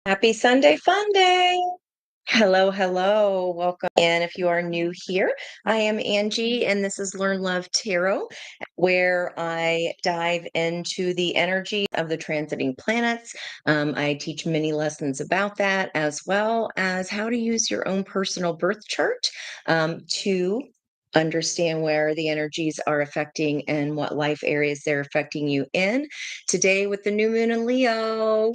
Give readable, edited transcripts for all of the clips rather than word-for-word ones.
Happy Sunday Fun Day. Hello, hello. Welcome in. If you are new here, I am Angie, and this is Learn Love Tarot, where I dive into the energy of the transiting planets. I teach many lessons about that, as well as how to use your own personal birth chart to understand where the energies are affecting and what life areas they're affecting you in. Today, with the new moon in Leo,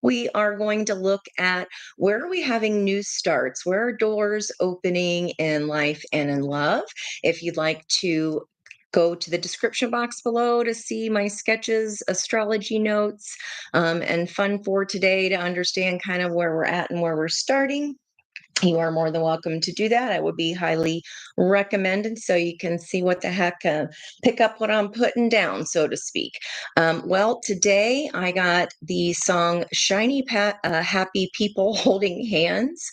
we are going to look at where are we having new starts? Where are doors opening in life and in love? If you'd like to go to the description box below to see my sketches, astrology notes, and fun for today to understand kind of where we're at and where we're starting, you are more than welcome to do that. I would be highly recommended so you can see what the heck, pick up what I'm putting down, so to speak. Well, today I got the song Happy People Holding Hands.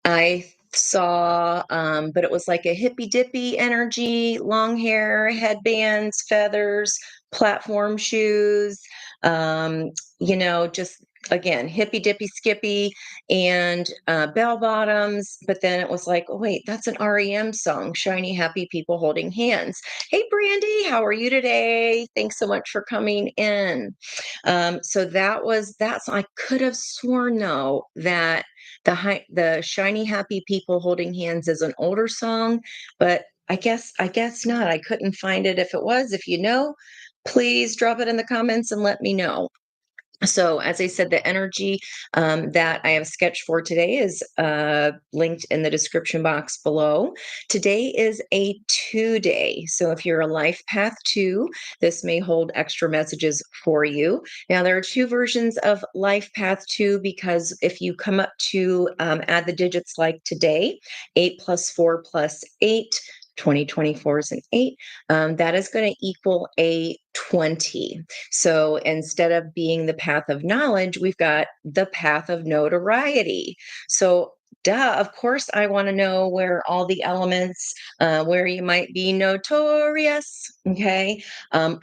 I saw, but it was like a hippy dippy energy, long hair, headbands, feathers, platform shoes, just again, hippy dippy skippy and bell bottoms. But then it was like, oh, wait, that's an REM song, Shiny Happy People Holding Hands. Hey, Brandy, how are you today? Thanks so much for coming in. So that's, I could have sworn though that the shiny happy people holding hands is an older song, but I guess not. I couldn't find it. If it was, if you know, please drop it in the comments and let me know. So, as I said, the energy that I have sketched for today is linked in the description box below. Today is a 2-day. So, if you're a life path 2, this may hold extra messages for you. Now, there are two versions of life path 2 because if you come up to add the digits like today, 8 plus 4 plus 8, 2024 is an 8, that is going to equal a 20. So instead of being the path of knowledge, we've got the path of notoriety. So, duh, of course, I want to know where all the elements, where you might be notorious. Okay.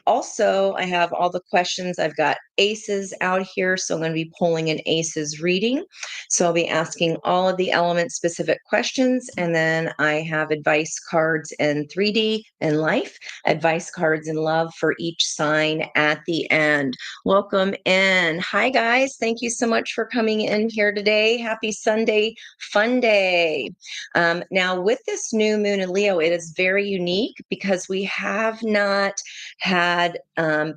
Also, I have all the questions. I've got aces out here. So I'm going to be pulling an aces reading. So I'll be asking all of the element specific questions. And then I have advice cards in 3D and life, advice cards in love for each sign at the end. Welcome in. Hi, guys. Thank you so much for coming in here today. Happy Sunday Fun Day. Now, with this new moon in Leo, it is very unique because we have not had,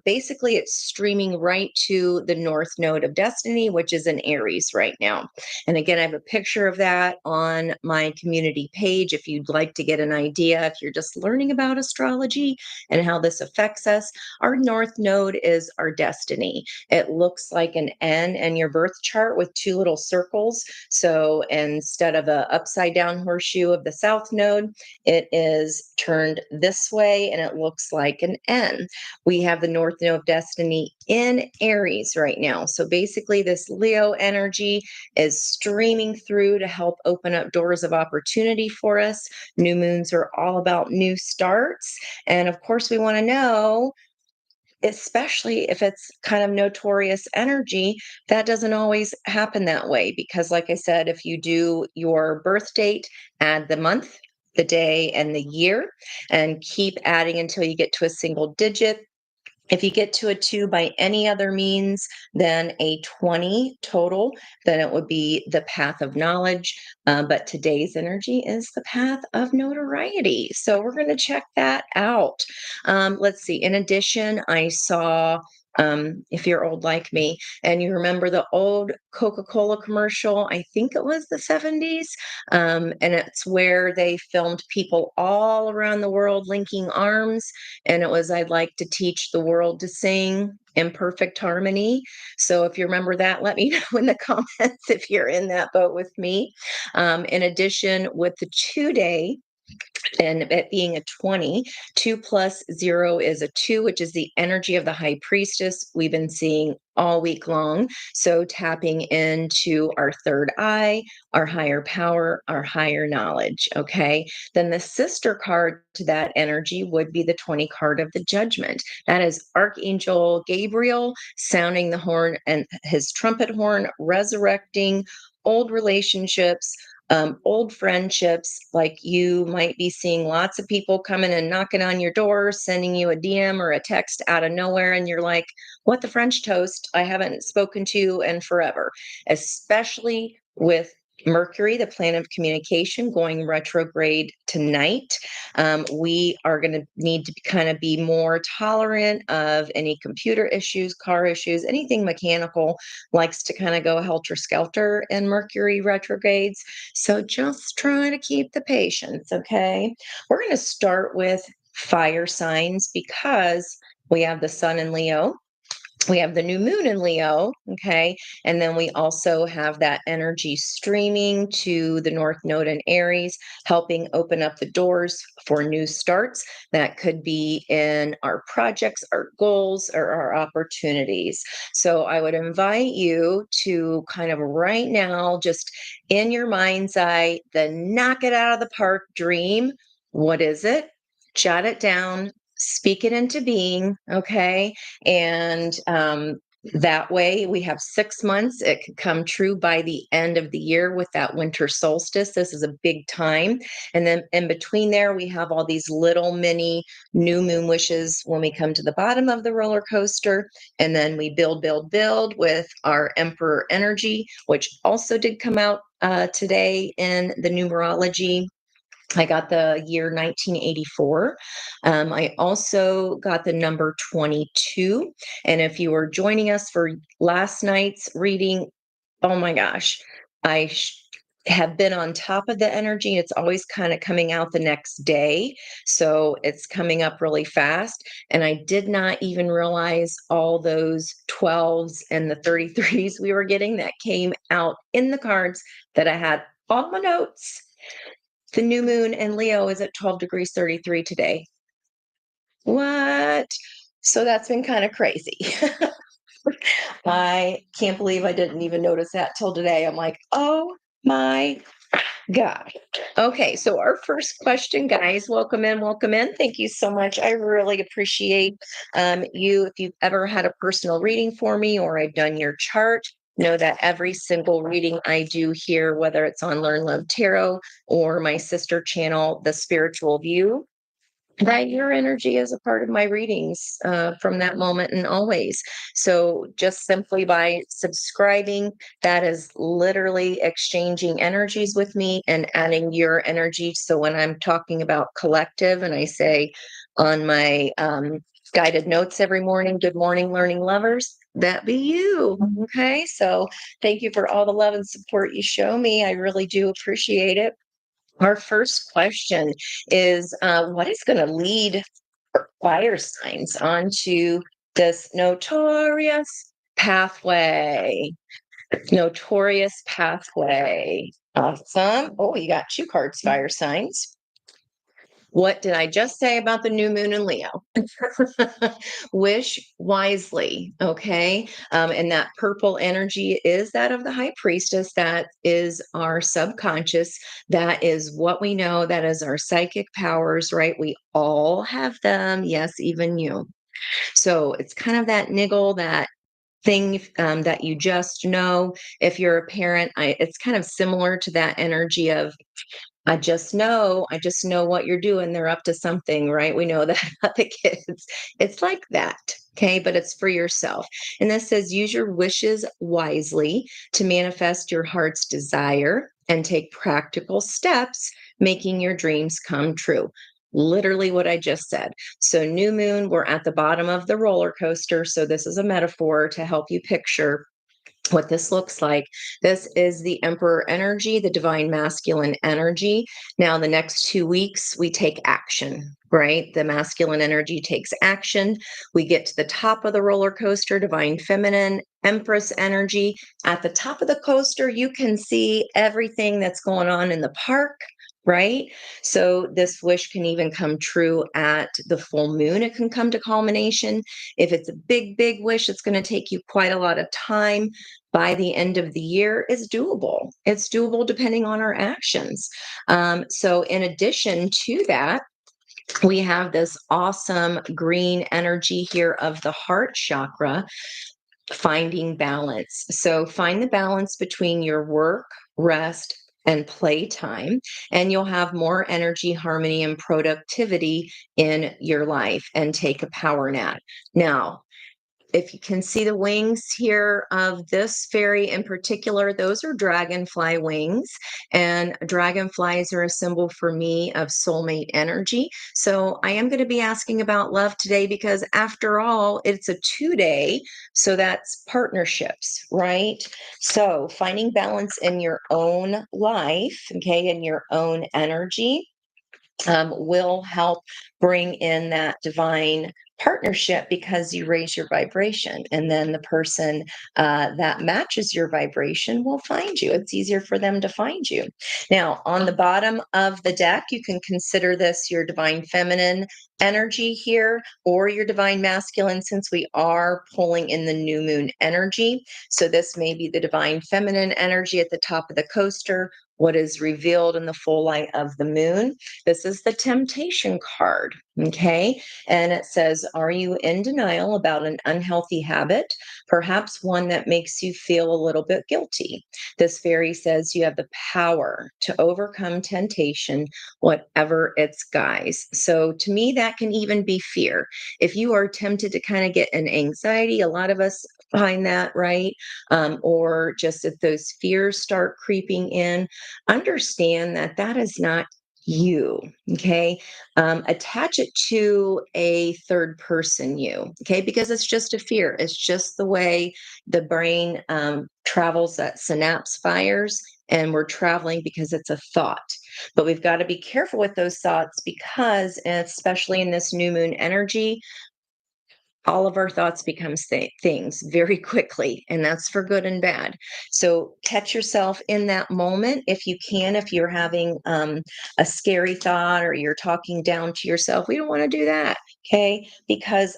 basically, it's streaming right to the North Node of Destiny, which is in Aries right now. And again, I have a picture of that on my community page if you'd like to get an idea, if you're just learning about astrology and how this affects us. Our North Node is our destiny. It looks like an N in your birth chart with two little circles. So instead of an upside down horseshoe of the South Node, it is turned this way and it looks like an N. We have the North Node of Destiny in Aries right now. So basically, this Leo energy is streaming through to help open up doors of opportunity for us. New moons are all about new starts. And of course, we want to know, especially if it's kind of notorious energy, that doesn't always happen that way. Because, like I said, if you do your birth date, add the month, the day, and the year, and keep adding until you get to a single digit. If you get to a 2 by any other means than a 20 total, then it would be the path of knowledge. But today's energy is the path of notoriety. So we're going to check that out. Let's see. In addition, I saw, if you're old like me and you remember the old Coca-Cola commercial, I think it was the 70s, and it's where they filmed people all around the world linking arms, and it was, I'd like to teach the world to sing in perfect harmony. So if you remember that, let me know in the comments if you're in that boat with me. In addition, with the 2-day, and it being a 20, 2 plus 0 is a 2, which is the energy of the High Priestess. We've been seeing all week long. So, tapping into our third eye, our higher power, our higher knowledge. Okay. Then the sister card to that energy would be the 20 card of the judgment. That is Archangel Gabriel sounding the horn and his trumpet horn, resurrecting old relationships, old friendships. Like you might be seeing lots of people coming and knocking on your door, sending you a DM or a text out of nowhere. And you're like, what the French toast? I haven't spoken to you in forever, especially with Mercury, the planet of communication, going retrograde tonight. We are going to need to kind of be more tolerant of any computer issues, car issues, anything mechanical likes to kind of go helter skelter in Mercury retrogrades. So just try to keep the patience, okay? We're going to start with fire signs because we have the sun in Leo. We have the new moon in Leo, okay? And then we also have that energy streaming to the North Node in Aries, helping open up the doors for new starts. That could be in our projects, our goals, or our opportunities. So I would invite you to kind of right now, just in your mind's eye, the knock it out of the park dream. What is it? Jot it down, speak it into being, okay? And that way we have 6 months. It could come true by the end of the year with that winter solstice. This is a big time. And then in between there, we have all these little mini new moon wishes when we come to the bottom of the roller coaster. And then we build, build, build with our Emperor energy, which also did come out today in the numerology. I got the year 1984. I also got the number 22. And if you were joining us for last night's reading, oh my gosh, I have been on top of the energy. It's always kind of coming out the next day. So it's coming up really fast. And I did not even realize all those 12s and the 33s we were getting that came out in the cards that I had all my notes. The new moon in Leo is at 12 degrees 33 today. What? So that's been kind of crazy. I can't believe I didn't even notice that till today. I'm like, oh my gosh. Okay, so our first question, guys, welcome in, welcome in. Thank you so much. I really appreciate you. If you've ever had a personal reading for me or I've done your chart, know that every single reading I do here, whether it's on Learn Love Tarot or my sister channel, The Spiritual View, that your energy is a part of my readings from that moment and always. So just simply by subscribing, that is literally exchanging energies with me and adding your energy. So when I'm talking about collective and I say on my guided notes every morning, good morning, learning lovers, that be you. Okay. So thank you for all the love and support you show me. I really do appreciate it. Our first question is what is going to lead fire signs onto this notorious pathway? Notorious pathway. Awesome. Oh, you got two cards, fire signs. What did I just say about the new moon in Leo? Wish wisely, okay? And that purple energy is that of the High Priestess. That is our subconscious. That is what we know. That is our psychic powers, right? We all have them. Yes, even you. So it's kind of that niggle, that thing that you just know. If you're a parent, it's kind of similar to that energy of I just know what you're doing. They're up to something, right? We know that about the kids. It's like that. Okay. But it's for yourself. And this says use your wishes wisely to manifest your heart's desire and take practical steps, making your dreams come true. Literally what I just said. So, new moon, we're at the bottom of the roller coaster. So, this is a metaphor to help you picture what this looks like. This is the Emperor energy, the divine masculine energy. Now, the next 2 weeks, we take action, right? The masculine energy takes action. We get to the top of the roller coaster, divine feminine, Empress energy. At the top of the coaster, you can see everything that's going on in the park. right? So this wish can even come true at the full moon. It can come to culmination. If it's a big, big wish, it's going to take you quite a lot of time. By the end of the year, it's doable. It's doable depending on our actions. So, in addition to that, we have this awesome green energy here of the heart chakra, finding balance. So find the balance between your work, rest, and playtime, and you'll have more energy, harmony, and productivity in your life, and take a power nap. Now, if you can see the wings here of this fairy in particular, those are dragonfly wings. And dragonflies are a symbol for me of soulmate energy. So I am going to be asking about love today because, after all, it's a 2 day. So that's partnerships, right? So finding balance in your own life, okay, in your own energy, will help bring in that divine partnership, because you raise your vibration, and then the person that matches your vibration will find you. It's easier for them to find you. Now, on the bottom of the deck, you can consider this your divine feminine energy here, or your divine masculine, since we are pulling in the new moon energy. So this may be the divine feminine energy at the top of the coaster, what is revealed in the full light of the moon. This is the temptation card, okay? And it says, are you in denial about an unhealthy habit? Perhaps one that makes you feel a little bit guilty. This fairy says you have the power to overcome temptation, whatever its guise. So to me, that can even be fear. If you are tempted to kind of get an anxiety, a lot of us find that, right? Or just if those fears start creeping in, understand that that is not you. Okay. Attach it to a third person you. Okay. Because it's just a fear. It's just the way the brain travels, that synapse fires, and we're traveling because it's a thought. But we've got to be careful with those thoughts, because, especially in this new moon energy, all of our thoughts become things very quickly, and that's for good and bad. So catch yourself in that moment if you can. If you're having a scary thought, or you're talking down to yourself, we don't want to do that, okay? Because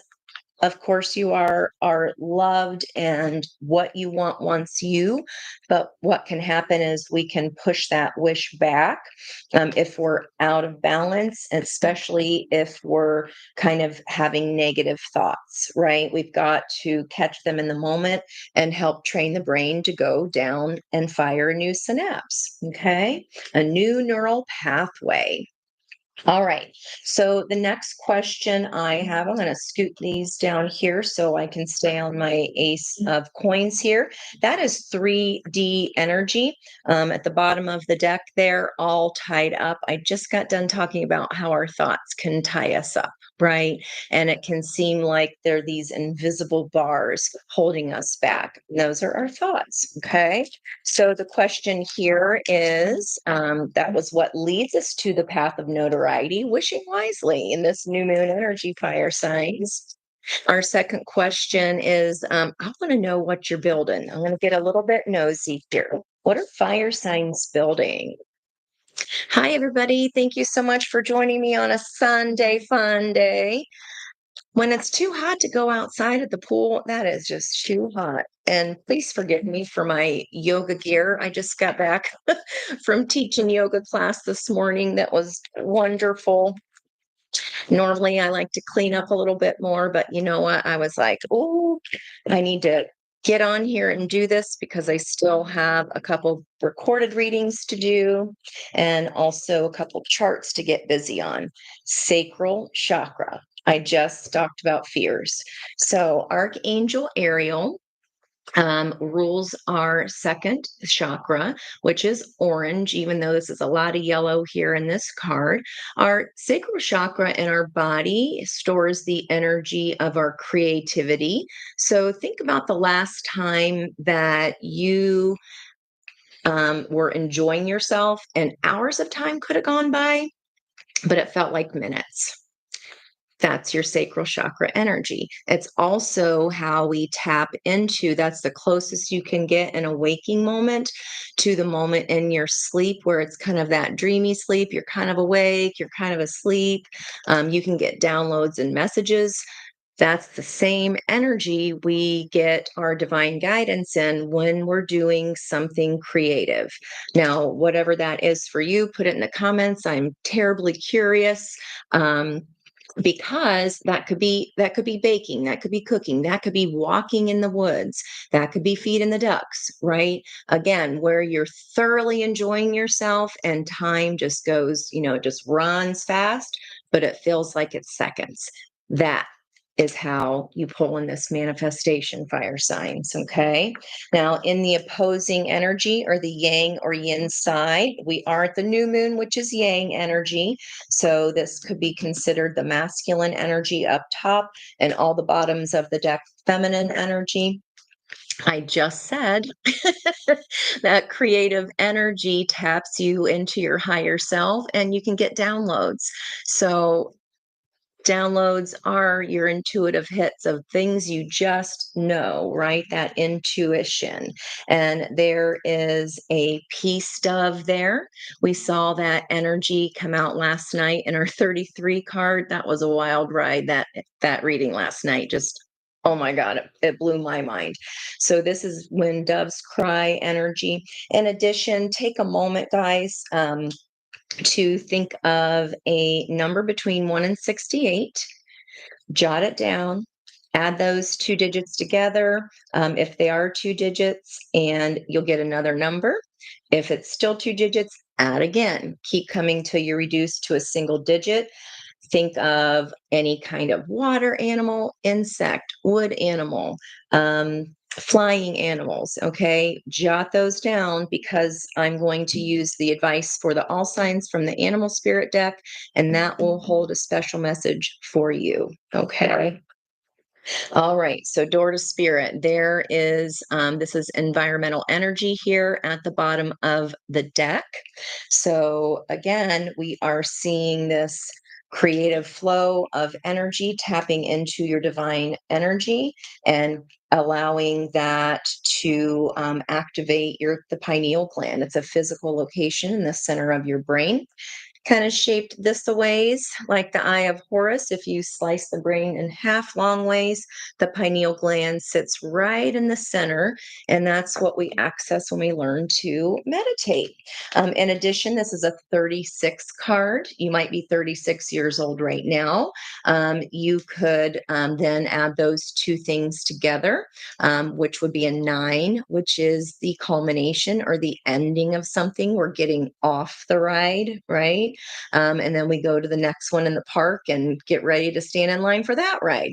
of course you are loved, and what you want wants you. But what can happen is we can push that wish back if we're out of balance, especially if we're kind of having negative thoughts, right? We've got to catch them in the moment and help train the brain to go down and fire a new synapse, okay? A new neural pathway. All right. So the next question I have, I'm going to scoot these down here so I can stay on my ace of coins here. That is 3D energy at the bottom of the deck there, all tied up. I just got done talking about how our thoughts can tie us up, right? And it can seem like they're these invisible bars holding us back. And those are our thoughts. Okay. So the question here is, that was what leads us to the path of notoriety, wishing wisely in this new moon energy, fire signs. Our second question is, I want to know what you're building. I'm going to get a little bit nosy here. What are fire signs building? Hi, everybody. Thank you so much for joining me on a Sunday fun day. When it's too hot to go outside at the pool, that is just too hot. And please forgive me for my yoga gear. I just got back from teaching yoga class this morning. That was wonderful. Normally, I like to clean up a little bit more, but you know what? I was like, oh, I need to get on here and do this, because I still have a couple recorded readings to do, and also a couple charts to get busy on. Sacral chakra. I just talked about fears. So, Archangel Ariel rules our second chakra, which is orange, even though this is a lot of yellow here in this card. Our sacral chakra in our body stores the energy of our creativity. So think about the last time that you were enjoying yourself, and hours of time could have gone by, but it felt like minutes. That's your sacral chakra energy. It's also how we tap into, that's the closest you can get in a waking moment to the moment in your sleep where it's kind of that dreamy sleep. You're kind of awake, you're kind of asleep. You can get downloads and messages. That's the same energy we get our divine guidance in when we're doing something creative. Now, whatever that is for you, put it in the comments. I'm terribly curious. Because that could be baking, that could be cooking, that could be walking in the woods, that could be feeding the ducks, right? Again, where you're thoroughly enjoying yourself and time just goes, it just runs fast, but it feels like it's seconds. That is how you pull in this manifestation fire signs. Okay. Now, in the opposing energy or the yang or yin side, we are at the new moon, which is yang energy. So this could be considered the masculine energy up top, and all the bottoms of the deck, feminine energy. I just said that creative energy taps you into your higher self and you can get downloads. So downloads are your intuitive hits of things you just know, right? That intuition. And there is a peace dove there. We saw that energy come out last night in our 33 card. That was a wild ride, that reading last night. Just oh my God, it blew my mind. So this is when doves cry energy. In addition, take a moment, guys. To think of a number between 1 and 68, jot it down, add those two digits together, if they are two digits, and you'll get another number. If it's still two digits, add again. Keep coming till you're reduced to a single digit. Think of any kind of water animal, insect, wood animal, flying animals. Okay. Jot those down because I'm going to use the advice for the all signs from the animal spirit deck, and that will hold a special message for you. Okay. All right, so door to spirit. There is, this is environmental energy here at the bottom of the deck. So again, we are seeing this creative flow of energy tapping into your divine energy and allowing that to activate the pineal gland. It's a physical location in the center of your brain, kind of shaped this a ways, like the eye of Horus. If you slice the brain in half long ways, the pineal gland sits right in the center, and that's what we access when we learn to meditate. In addition, this is a 36 card. You might be 36 years old right now. You could then add those two things together, which would be a 9, which is the culmination or the ending of something. We're getting off the ride, right? And then we go to the next one in the park and get ready to stand in line for that ride.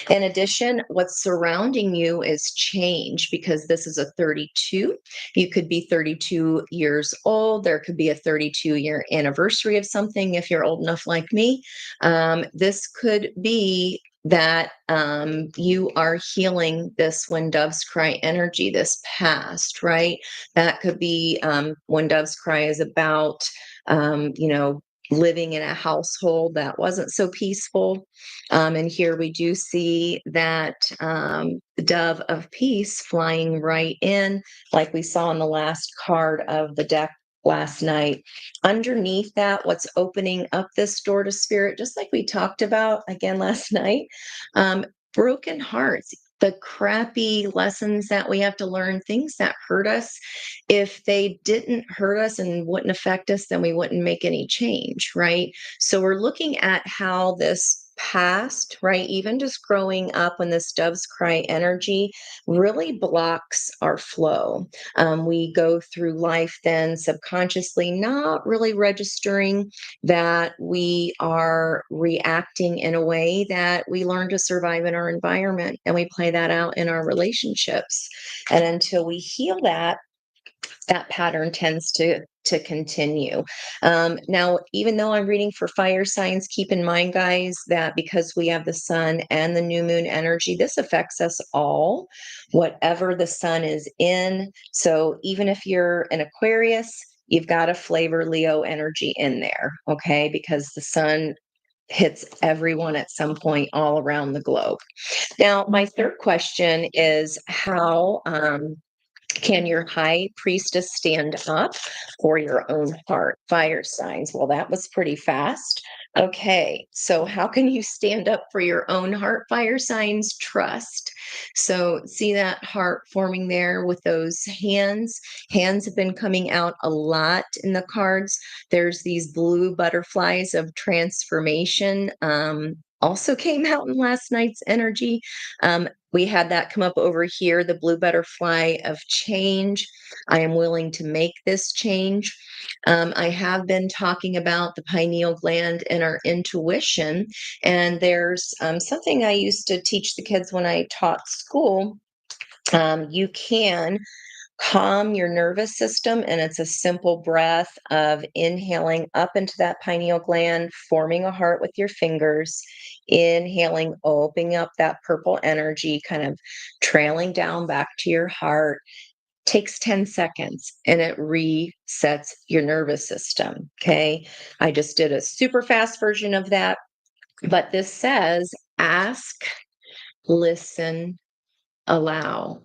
In addition, what's surrounding you is change because this is a 32. You could be 32 years old. There could be a 32-year anniversary of something if you're old enough like me. This could be that you are healing this when doves cry energy, this past, right? That could be when doves cry is about, living in a household that wasn't so peaceful. And here we do see that dove of peace flying right in, like we saw in the last card of the deck last night. Underneath that, what's opening up this door to spirit, just like we talked about again last night, broken hearts. The crappy lessons that we have to learn, things that hurt us. If they didn't hurt us and wouldn't affect us, then we wouldn't make any change, right? So we're looking at how this past, right, even just growing up when this doves cry energy really blocks our flow. We go through life then subconsciously, not really registering that we are reacting in a way that we learn to survive in our environment, and we play that out in our relationships. And until we heal that, that pattern tends to continue. Now, even though I'm reading for fire signs, keep in mind, guys, that because we have the sun and the new moon energy, this affects us all, whatever the sun is in. So even if you're an Aquarius, you've got a flavor Leo energy in there, okay? Because the sun hits everyone at some point all around the globe. Now, my third question is how can your high priestess stand up for your own heart? Fire signs. Well, that was pretty fast. Okay, so how can you stand up for your own heart? Fire signs, trust. So, see that heart forming there with those hands? Hands have been coming out a lot in the cards. There's these blue butterflies of transformation. Also came out in last night's energy. We had that come up over here, the blue butterfly of change. I am willing to make this change. I have been talking about the pineal gland and our intuition. And there's something I used to teach the kids when I taught school. You can calm your nervous system, and it's a simple breath of inhaling up into that pineal gland, forming a heart with your fingers, inhaling, opening up that purple energy, kind of trailing down back to your heart. Takes 10 seconds and it resets your nervous system. Okay. I just did a super fast version of that, but this says ask, listen, allow.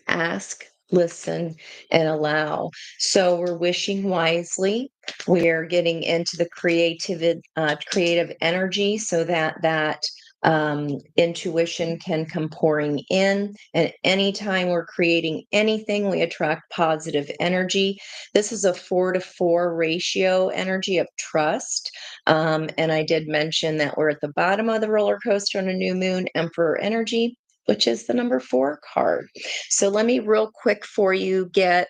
Ask, listen, and allow. So we're wishing wisely. We're getting into the creative energy so that intuition can come pouring in. And anytime we're creating anything, we attract positive energy. This is a 4-to-4 ratio energy of trust. And I did mention that we're at the bottom of the roller coaster on a new moon, Emperor energy, which is the number 4 card. So let me real quick for you get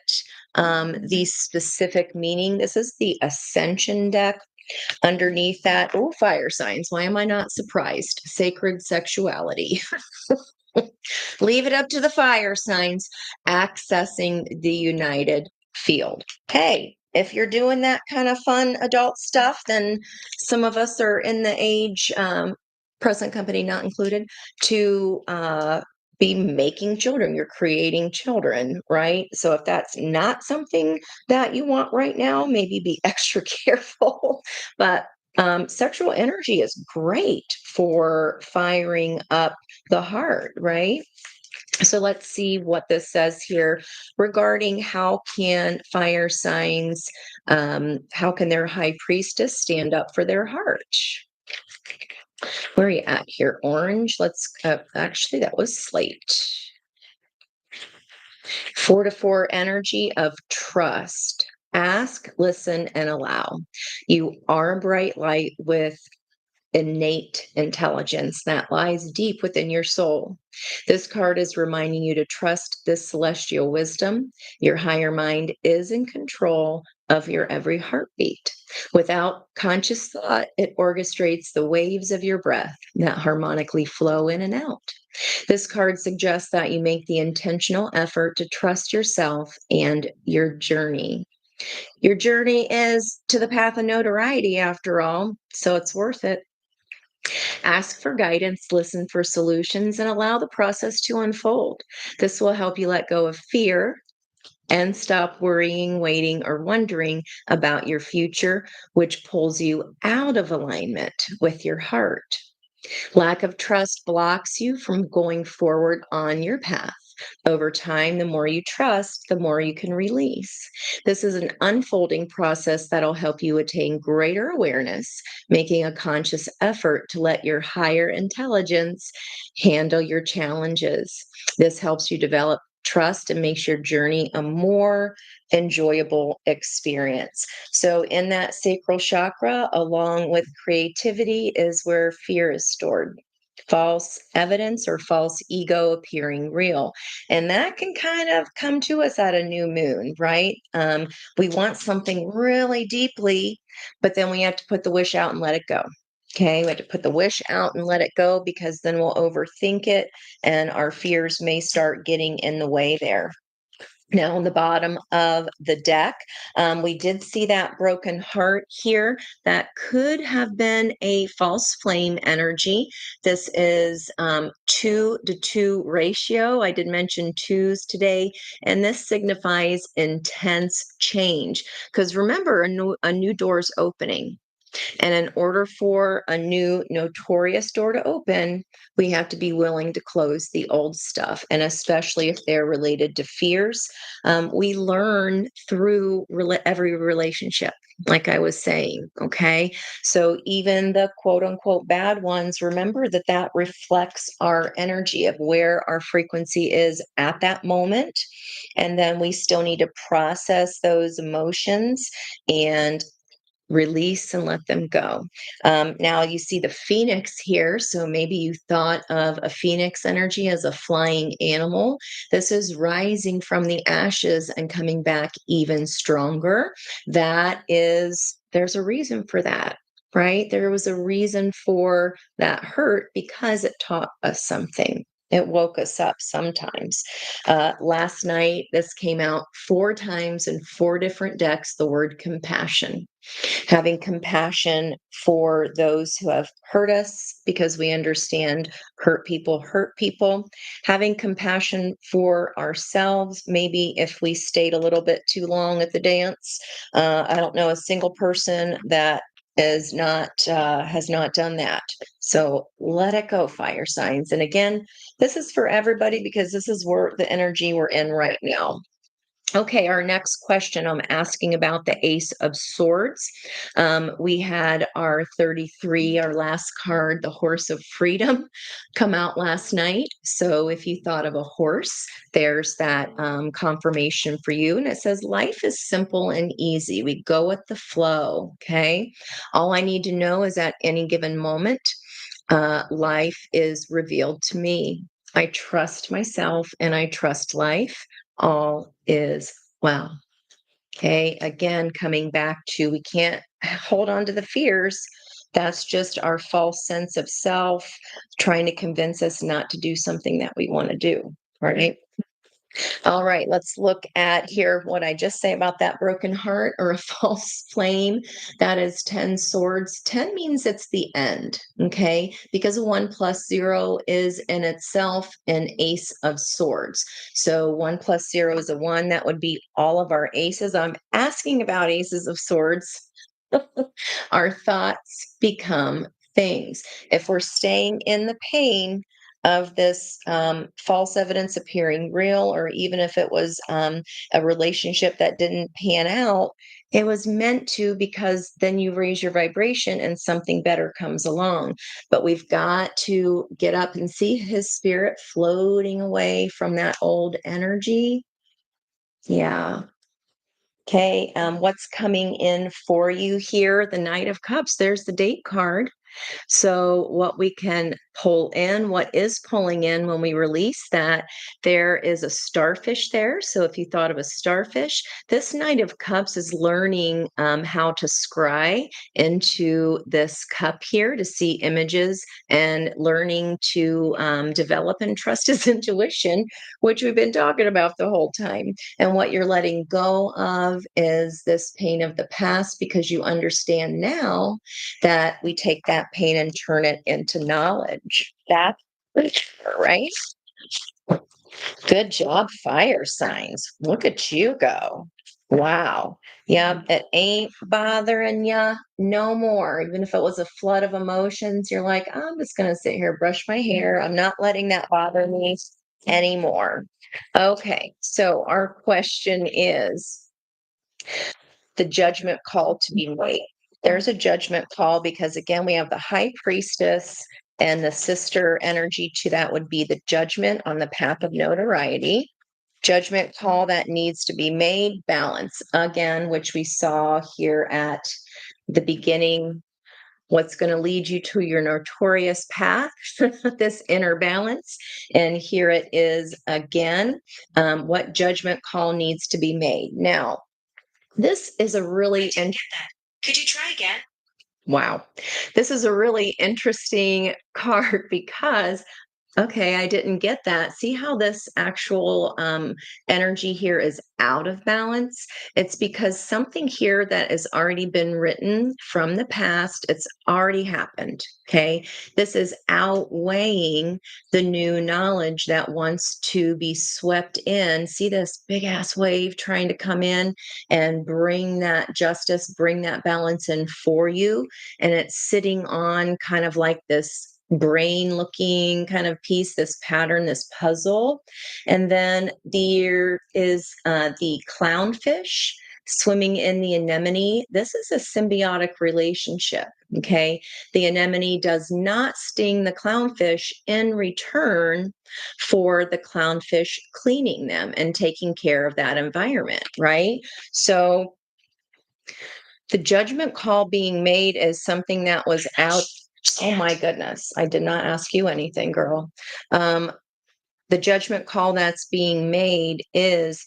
the specific meaning. This is the Ascension deck. Underneath that, oh, fire signs. Why am I not surprised? Sacred sexuality. Leave it up to the fire signs, accessing the united field. Hey, if you're doing that kind of fun adult stuff, then some of us are in the age, present company not included, to be making children. You're creating children, right? So if that's not something that you want right now, maybe be extra careful. But sexual energy is great for firing up the heart, right? So let's see what this says here regarding how can fire signs, how can their high priestess stand up for their heart? Where are you at here? Orange. Let's actually, that was slate. 4-to-4 energy of trust. Ask, listen, and allow. You are a bright light with innate intelligence that lies deep within your soul. This card is reminding you to trust this celestial wisdom. Your higher mind is in control of your every heartbeat. Without conscious thought, it orchestrates the waves of your breath that harmonically flow in and out. This card suggests that you make the intentional effort to trust yourself and your journey. Your journey is to the path of notoriety, after all, so it's worth it. Ask for guidance, listen for solutions, and allow the process to unfold. This will help you let go of fear and stop worrying, waiting, or wondering about your future, which pulls you out of alignment with your heart. Lack of trust blocks you from going forward on your path. Over time, the more you trust, the more you can release. This is an unfolding process that'll help you attain greater awareness, making a conscious effort to let your higher intelligence handle your challenges. This helps you develop trust and makes your journey a more enjoyable experience. So, in that sacral chakra, along with creativity, is where fear is stored. False evidence or false ego appearing real. And that can kind of come to us at a new moon, right? We want something really deeply, but then we have to put the wish out and let it go. Okay, we have to put the wish out and let it go because then we'll overthink it and our fears may start getting in the way there. Now, on the bottom of the deck, we did see that broken heart here. That could have been a false flame energy. This is 2-to-2 ratio. I did mention twos today, and this signifies intense change. Because remember, a new door is opening. And in order for a new notorious door to open, we have to be willing to close the old stuff. And especially if they're related to fears, we learn through every relationship, like I was saying. Okay. So even the quote unquote bad ones, remember that that reflects our energy of where our frequency is at that moment. And then we still need to process those emotions and release and let them go. Now you see the phoenix here. So maybe you thought of a phoenix energy as a flying animal. This is rising from the ashes and coming back even stronger. There's a reason for that. Right? There was a reason for that hurt because it taught us something. It woke us up sometimes. Last night, this came out 4 times in 4 different decks, the word compassion. Having compassion for those who have hurt us because we understand hurt people. Having compassion for ourselves, maybe if we stayed a little bit too long at the dance. I don't know a single person that is not has not done that. So let it go, fire signs. And again, this is for everybody because this is where the energy we're in right now. Okay, our next question, I'm asking about the Ace of Swords. We had our 33, our last card, the Horse of Freedom, come out last night. So if you thought of a horse, there's that confirmation for you. And it says, life is simple and easy. We go with the flow. Okay. All I need to know is at any given moment, life is revealed to me. I trust myself and I trust life. All is well. Okay. Again, coming back to we can't hold on to the fears. That's just our false sense of self trying to convince us not to do something that we want to do. Right. All right, let's look at here what I just say about that broken heart or a false flame. That is 10 swords. 10 means it's the end, okay? Because 1 plus 0 is in itself an ace of swords. So 1 plus 0 is a 1. That would be all of our aces. I'm asking about aces of swords. Our thoughts become things. If we're staying in the pain of this false evidence appearing real, or even if it was a relationship that didn't pan out, it was meant to because then you raise your vibration and something better comes along. But we've got to get up and see his spirit floating away from that old energy. Yeah. Okay, what's coming in for you here? The Knight of Cups. There's the date card. So, what we can pull in, what is pulling in when we release that, there is a starfish there. So, if you thought of a starfish, this Knight of Cups is learning how to scry into this cup here to see images and learning to develop and trust his intuition, which we've been talking about the whole time. And what you're letting go of is this pain of the past because you understand now that we take that pain and turn it into knowledge. That's for sure, right? Good job, fire signs. Look at you go. Wow. Yeah, it ain't bothering ya no more. Even if it was a flood of emotions, you're like, I'm just going to sit here, brush my hair. I'm not letting that bother me anymore. Okay, so our question is the judgment call to be made. There's a judgment call because, again, we have the high priestess and the sister energy to that would be the judgment on the path of notoriety. Judgment call that needs to be made, balance, again, which we saw here at the beginning. What's going to lead you to your notorious path, this inner balance. And here it is again. What judgment call needs to be made? Now, this is a really Could you try again? Wow. This is a really interesting card because Okay, I didn't get that. See how this actual energy here is out of balance? It's because something here that has already been written from the past, it's already happened. Okay, this is outweighing the new knowledge that wants to be swept in. See this big ass wave trying to come in and bring that justice, bring that balance in for you. And it's sitting on kind of like this brain looking kind of piece, this pattern, this puzzle. And then there is the clownfish swimming in the anemone. This is a symbiotic relationship. Okay. The anemone does not sting the clownfish in return for the clownfish cleaning them and taking care of that environment. Right. So the judgment call being made is something that was out. Oh my goodness. I did not ask you anything, girl. Um, the judgment call that's being made is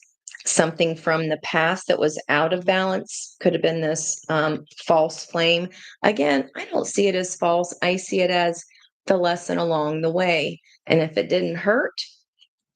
something from the past that was out of balance. Could have been this false flame. Again, I don't see it as false. I see it as the lesson along the way. And if it didn't hurt,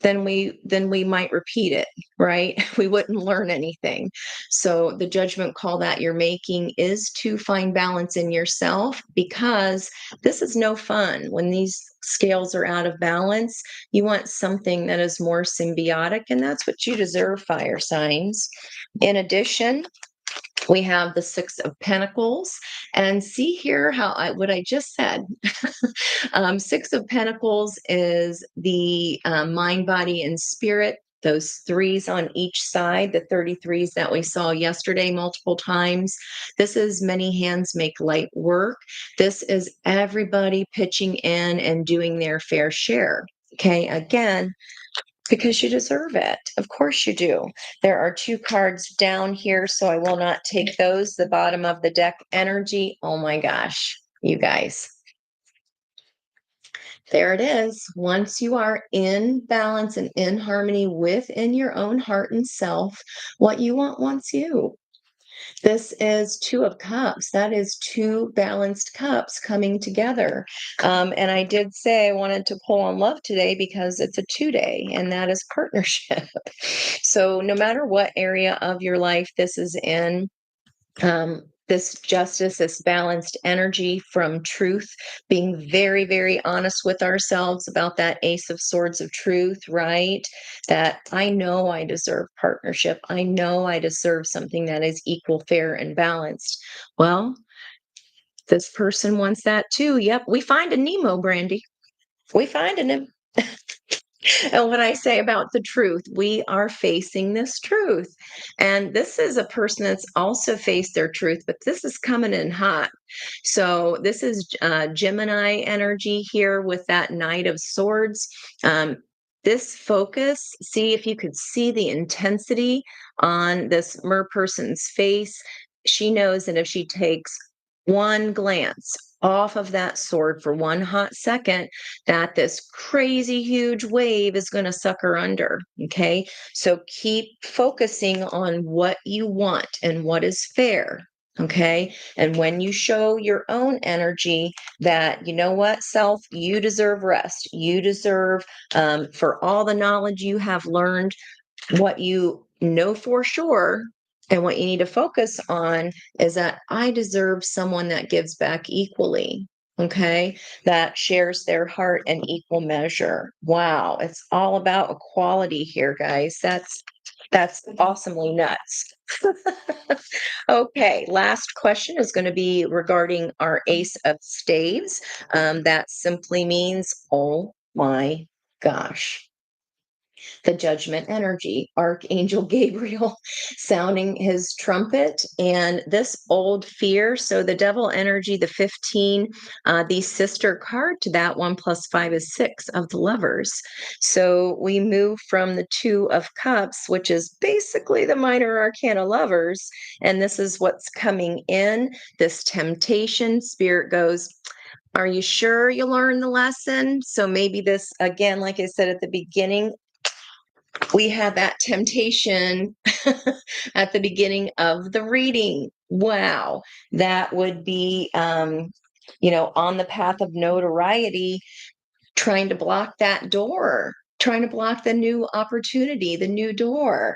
then we might repeat it, right? We wouldn't learn anything. So the judgment call that you're making is to find balance in yourself, because this is no fun when these scales are out of balance. You want something that is more symbiotic, and that's what you deserve, fire signs. In addition, we have the Six of Pentacles, and see here how what I just said. Six of Pentacles is the mind, body, and spirit. Those threes on each side, the 33s that we saw yesterday multiple times. This is many hands make light work. This is everybody pitching in and doing their fair share. Okay, again, because you deserve it. Of course you do. There are two cards down here, so I will not take those. The bottom of the deck energy. Oh my gosh, you guys. There it is. Once you are in balance and in harmony within your own heart and self, what you want wants you. This is Two of Cups. That is two balanced cups coming together. And I did say I wanted to pull on love today because it's a 2 day, and that is partnership. So, no matter what area of your life this is in, this justice, this balanced energy from truth, being very, very honest with ourselves about that Ace of Swords of truth, right? That I know I deserve partnership. I know I deserve something that is equal, fair, and balanced. Well, this person wants that too. Yep, we find a Nemo, Brandy. We find him. And what I say about the truth, we are facing this truth. And this is a person that's also faced their truth, but this is coming in hot. So this is Gemini energy here with that Knight of Swords. This focus, see if you could see the intensity on this mer person's face. She knows that if she takes one glance off of that sword for one hot second, that this crazy huge wave is going to suck her under. Okay. So keep focusing on what you want and what is fair. Okay. And when you show your own energy that, you know what, self, you deserve rest. You deserve, for all the knowledge you have learned, what you know for sure. And what you need to focus on is that I deserve someone that gives back equally. Okay. That shares their heart in equal measure. Wow. It's all about equality here, guys. That's awesomely nuts. Okay, last question is going to be regarding our Ace of Staves. That simply means, oh my gosh, the judgment energy, Archangel Gabriel sounding his trumpet, and this old fear. So the devil energy, the 15, the sister card to that 1 + 5 is 6 of the lovers. So we move from the 2 of Cups, which is basically the minor arcana lovers, and this is what's coming in, this temptation. Spirit goes, are you sure you learned the lesson? So maybe this, again, like I said at the beginning, we had that temptation at the beginning of the reading. Wow, that would be, on the path of notoriety. trying to block that door, trying to block the new opportunity, the new door.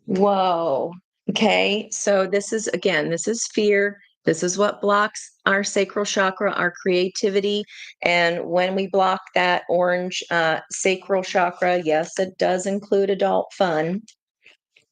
Whoa. Okay. So this is, again, this is fear. This is what blocks our sacral chakra, our creativity. And when we block that orange sacral chakra, yes, it does include adult fun.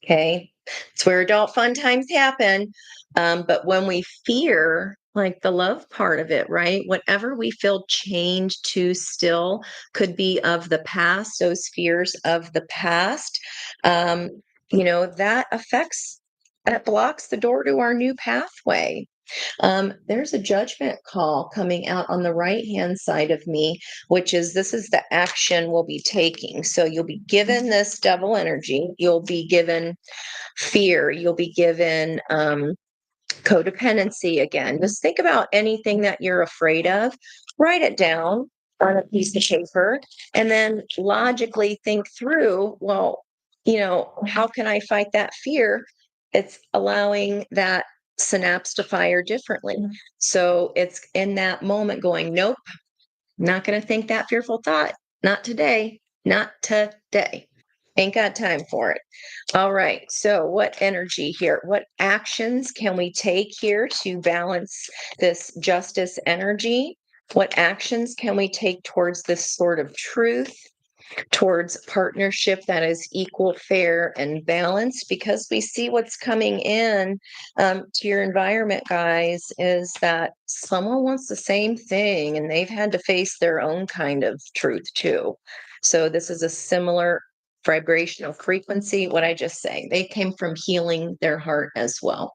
Okay. It's where adult fun times happen. But when we fear, like the love part of it, right? Whatever we feel chained to still could be of the past, those fears of the past. Um, that affects, that blocks the door to our new pathway. There's a judgment call coming out on the right hand side of me, which is this is the action we'll be taking. So you'll be given this devil energy, you'll be given fear, you'll be given codependency again. Just think about anything that you're afraid of, write it down on a piece of paper, and then logically think through, well, how can I fight that fear? It's allowing that synapse to fire differently. So it's in that moment going, nope, not going to think that fearful thought. Not today. Not today. Ain't got time for it. All right. So, what energy here? What actions can we take here to balance this justice energy? What actions can we take towards this sort of truth, towards partnership that is equal, fair, and balanced? Because we see what's coming in to your environment, guys, is that someone wants the same thing and they've had to face their own kind of truth too. So, this is a similar vibrational frequency. What I just say, they came from healing their heart as well.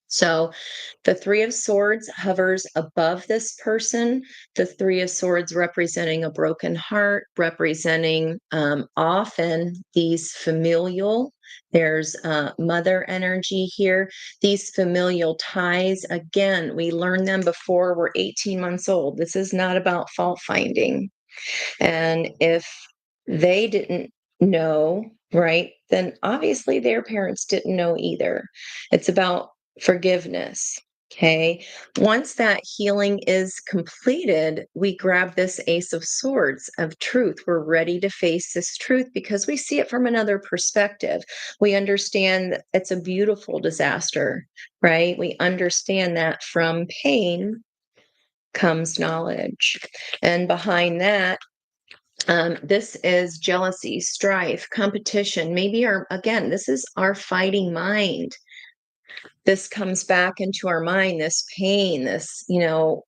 So the Three of Swords hovers above this person. The Three of Swords representing a broken heart, representing often these familial. There's mother energy here. These familial ties, again, we learn them before we're 18 months old. This is not about fault finding. And if they didn't know, right, then obviously their parents didn't know either. It's about forgiveness. Okay. Once that healing is completed, we grab this Ace of Swords of truth. We're ready to face this truth because we see it from another perspective. We understand that it's a beautiful disaster, right? We understand that from pain comes knowledge. And behind that, this is jealousy, strife, competition. Maybe again, this is our fighting mind. This comes back into our mind, this pain, this,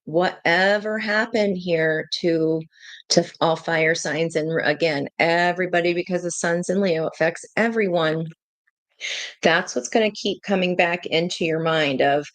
whatever happened here to all fire signs. And again, everybody, because the sun's in Leo, affects everyone. That's what's going to keep coming back into your mind of,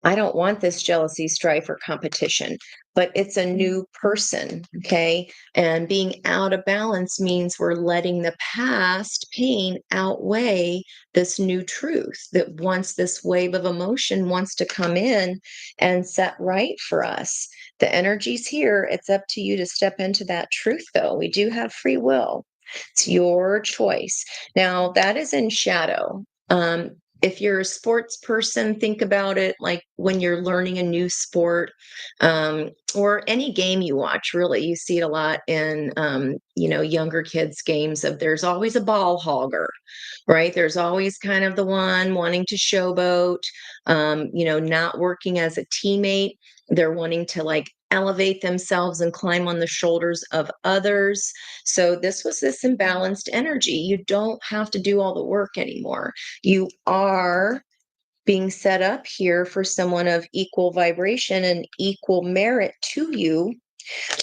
I don't want this jealousy, strife, or competition, but it's a new person. Okay. And being out of balance means we're letting the past pain outweigh this new truth that once this wave of emotion wants to come in and set right for us. The energy's here. It's up to you to step into that truth, though. We do have free will. It's your choice. Now, that is in shadow. If you're a sports person, think about it like when you're learning a new sport, or any game you watch, really. You see it a lot in, younger kids' games of there's always a ball hogger, right? There's always kind of the one wanting to showboat, not working as a teammate. They're wanting to like elevate themselves and climb on the shoulders of others. So this was this imbalanced energy. You don't have to do all the work anymore. You are being set up here for someone of equal vibration and equal merit to you.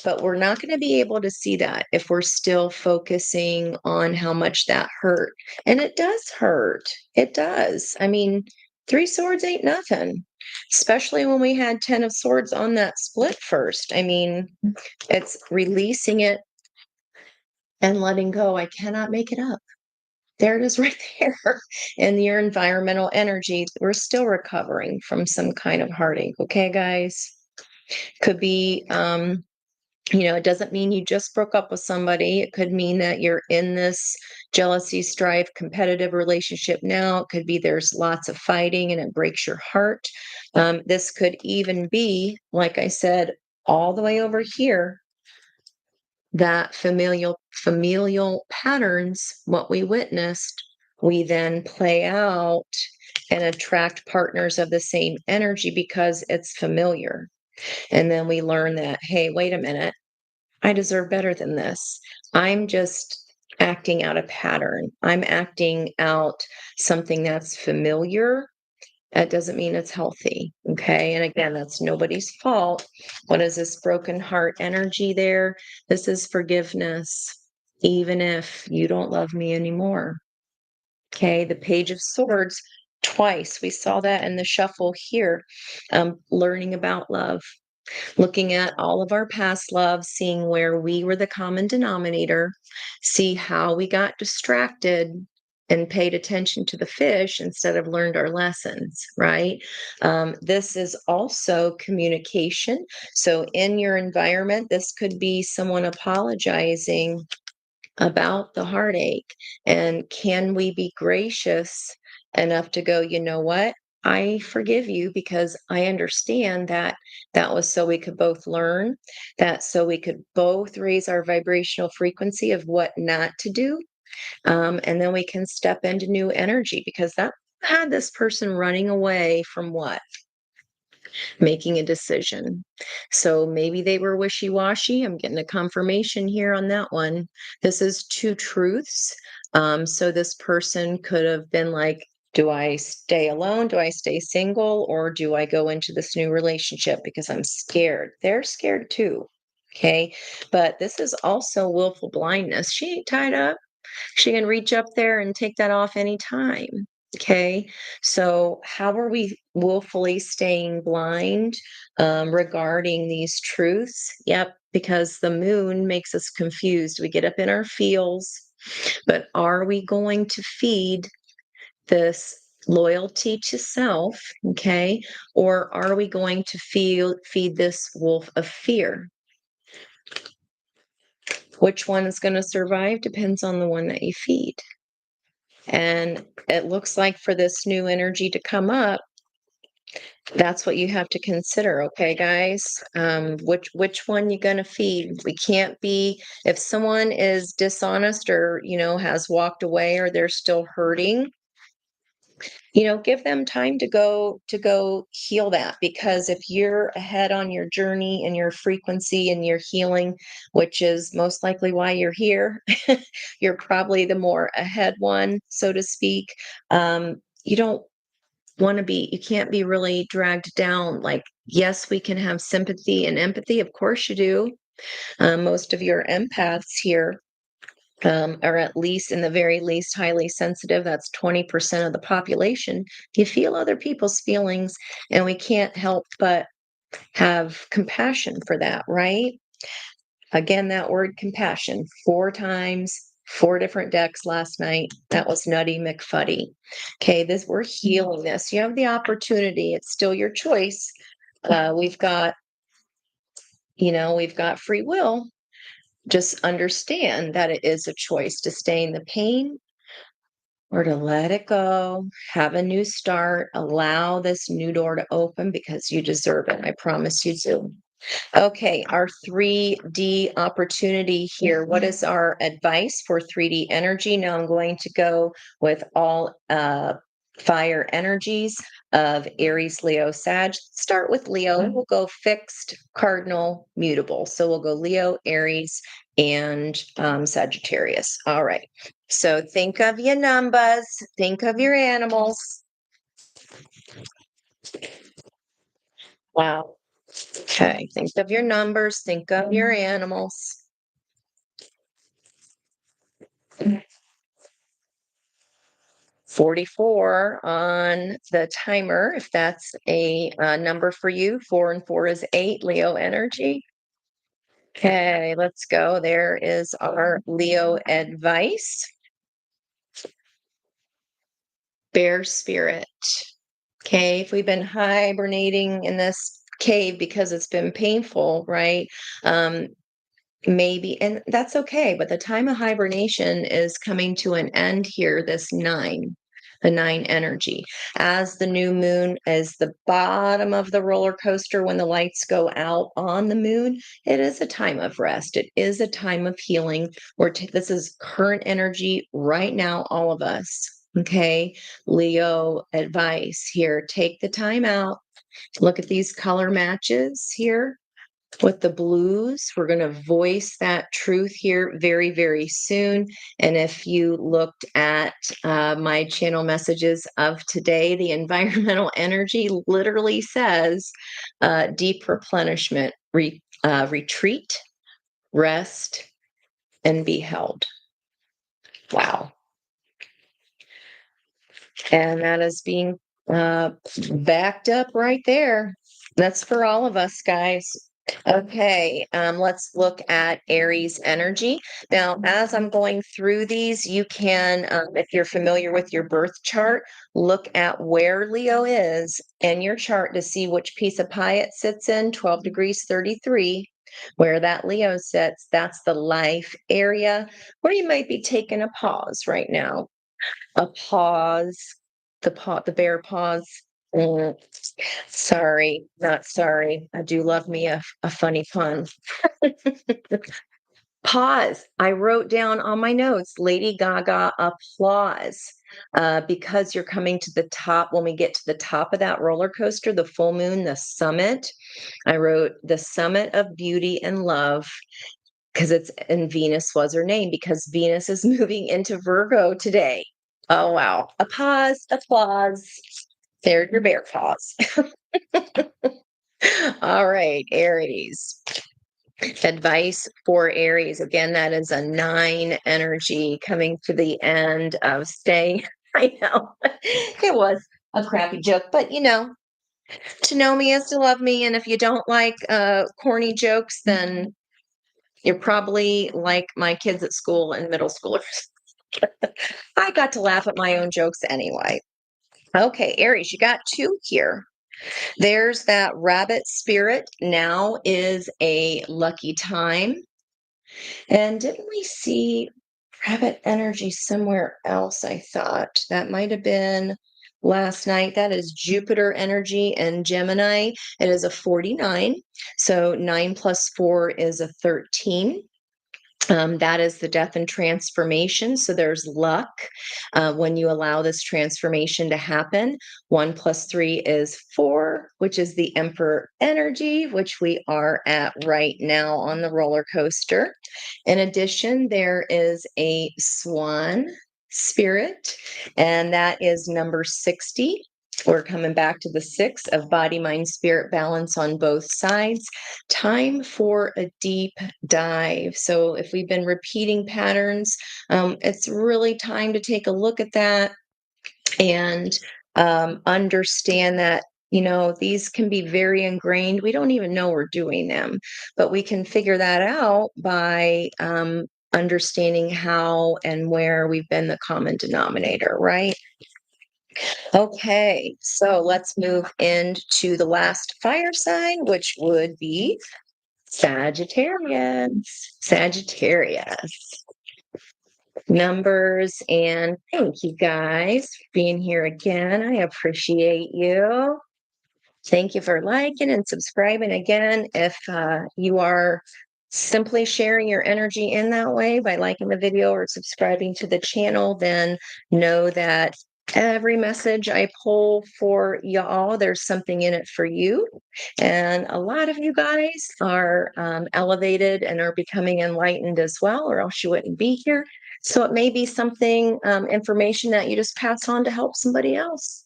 But we're not going to be able to see that if we're still focusing on how much that hurt. And it does hurt. It does. I mean, three swords ain't nothing, especially when we had 10 of swords on that split first. I mean, it's releasing it and letting go. I cannot make it up. There it is right there. And your environmental energy, we're still recovering from some kind of heartache. Okay, guys? Could be, it doesn't mean you just broke up with somebody. It could mean that you're in this jealousy, strife, competitive relationship now. It could be there's lots of fighting and it breaks your heart. This could even be, like I said, all the way over here that familial patterns, what we witnessed, we then play out and attract partners of the same energy because it's familiar. And then we learn that, hey, wait a minute, I deserve better than this. I'm just acting out a pattern. I'm acting out something that's familiar. That doesn't mean it's healthy. Okay. And again, that's nobody's fault. What is this broken heart energy there? This is forgiveness, even if you don't love me anymore. Okay. The Page of Swords, twice. We saw that in the shuffle here. Learning about love, looking at all of our past loves, seeing where we were the common denominator, see how we got distracted and paid attention to the fish instead of learned our lessons, right? This is also communication. So, in your environment, this could be someone apologizing about the heartache. And can we be gracious enough to go, you know what? I forgive you because I understand that that was so we could both learn, that so we could both raise our vibrational frequency of what not to do. And then we can step into new energy because that had this person running away from what? Making a decision. So maybe they were wishy washy. I'm getting a confirmation here on that one. This is two truths. So this person could have been like, do I stay alone? Do I stay single? Or do I go into this new relationship because I'm scared? They're scared too. Okay. But this is also willful blindness. She ain't tied up. She can reach up there and take that off anytime. Okay. So, how are we willfully staying blind regarding these truths? Yep. Because the moon makes us confused. We get up in our feels, but are we going to feed this loyalty to self? Okay. Or are we going to feed this wolf of fear? Which one is going to survive depends on the one that you feed. And it looks like for this new energy to come up, that's what you have to consider, okay, guys? Which one you gonna feed? We can't be if someone is dishonest or has walked away or they're still hurting, give them time to go heal that because if you're ahead on your journey and your frequency and your healing, which is most likely why you're here, you're probably the more ahead one, so to speak. You don't you can't be really dragged down. Like, yes, we can have sympathy and empathy. Of course you do. Most of your empaths here are at least, in the very least, highly sensitive. That's 20% of the population. You feel other people's feelings, and we can't help but have compassion for that, right? Again, that word compassion, 4 times, 4 different decks last night. That was Nutty McFuddy. Okay, we're healing this. You have the opportunity. It's still your choice. We've got, we've got free will. Just understand that it is a choice to stay in the pain or to let it go, have a new start, allow this new door to open because you deserve it. I promise you do. Okay, our 3D opportunity here. What is our advice for 3D energy? Now I'm going to go with all fire energies of Aries, Leo, Sag. Start with Leo. We'll go fixed, cardinal, mutable. So we'll go Leo, Aries, and Sagittarius. All right. So think of your numbers, think of your animals. Wow. Okay, think of your numbers, think of your animals. 44 on the timer, if that's a number for you. 4 and 4 is 8, Leo energy. Okay, let's go. There is our Leo advice. Bear spirit. Okay, if we've been hibernating in this cave because it's been painful, right? Maybe, and that's okay, but the time of hibernation is coming to an end here, this 9. the 9 energy. As the new moon is the bottom of the roller coaster when the lights go out on the moon, it is a time of rest. It is a time of healing. This is current energy right now, all of us. Okay, Leo advice here. Take the time out. Look at these color matches here with the blues. We're going to voice that truth here very, very soon. And if you looked at my channel messages of today, the environmental energy literally says deep replenishment, retreat, rest, and be held. Wow. And that is being backed up right there. That's for all of us, guys. Okay, let's look at Aries energy. Now, as I'm going through these, you can, if you're familiar with your birth chart, look at where Leo is in your chart to see which piece of pie it sits in, 12 degrees 33. Where that Leo sits, that's the life area where you might be taking a pause right now. A pause, the bear pause. Mm, sorry, not sorry. I do love me a funny pun. Pause. I wrote down on my notes, Lady Gaga applause, because you're coming to the top. When we get to the top of that roller coaster, the full moon, the summit, I wrote the summit of beauty and love because and Venus was her name because Venus is moving into Virgo today. Oh, wow. A pause, applause. There's your bear pause. All right, Aries. Advice for Aries. Again, that is a 9 energy coming to the end of staying. I know it was a crappy joke, but to know me is to love me. And if you don't like corny jokes, then you're probably like my kids at school and middle schoolers. I got to laugh at my own jokes anyway. Okay, Aries, you got 2 here. There's that rabbit spirit. Now is a lucky time. And didn't we see rabbit energy somewhere else? I thought that might have been last night. That is Jupiter energy and Gemini. It is a 49. So 9 plus 4 is a 13. That is the death and transformation. So there's luck when you allow this transformation to happen. 1 plus 3 is 4, which is the Emperor energy, which we are at right now on the roller coaster. In addition, there is a swan spirit, and that is number 60. We're coming back to the 6 of body, mind, spirit balance on both sides. Time for a deep dive. So if we've been repeating patterns, it's really time to take a look at that and understand that these can be very ingrained. We don't even know we're doing them, but we can figure that out by understanding how and where we've been the common denominator, right? Okay, so let's move into the last fire sign, which would be Sagittarius. Sagittarius. Numbers, and thank you guys for being here again. I appreciate you. Thank you for liking and subscribing again. If you are simply sharing your energy in that way by liking the video or subscribing to the channel, then know that every message I pull for y'all, there's something in it for you. And a lot of you guys are elevated and are becoming enlightened as well, or else you wouldn't be here. So it may be something, information that you just pass on to help somebody else.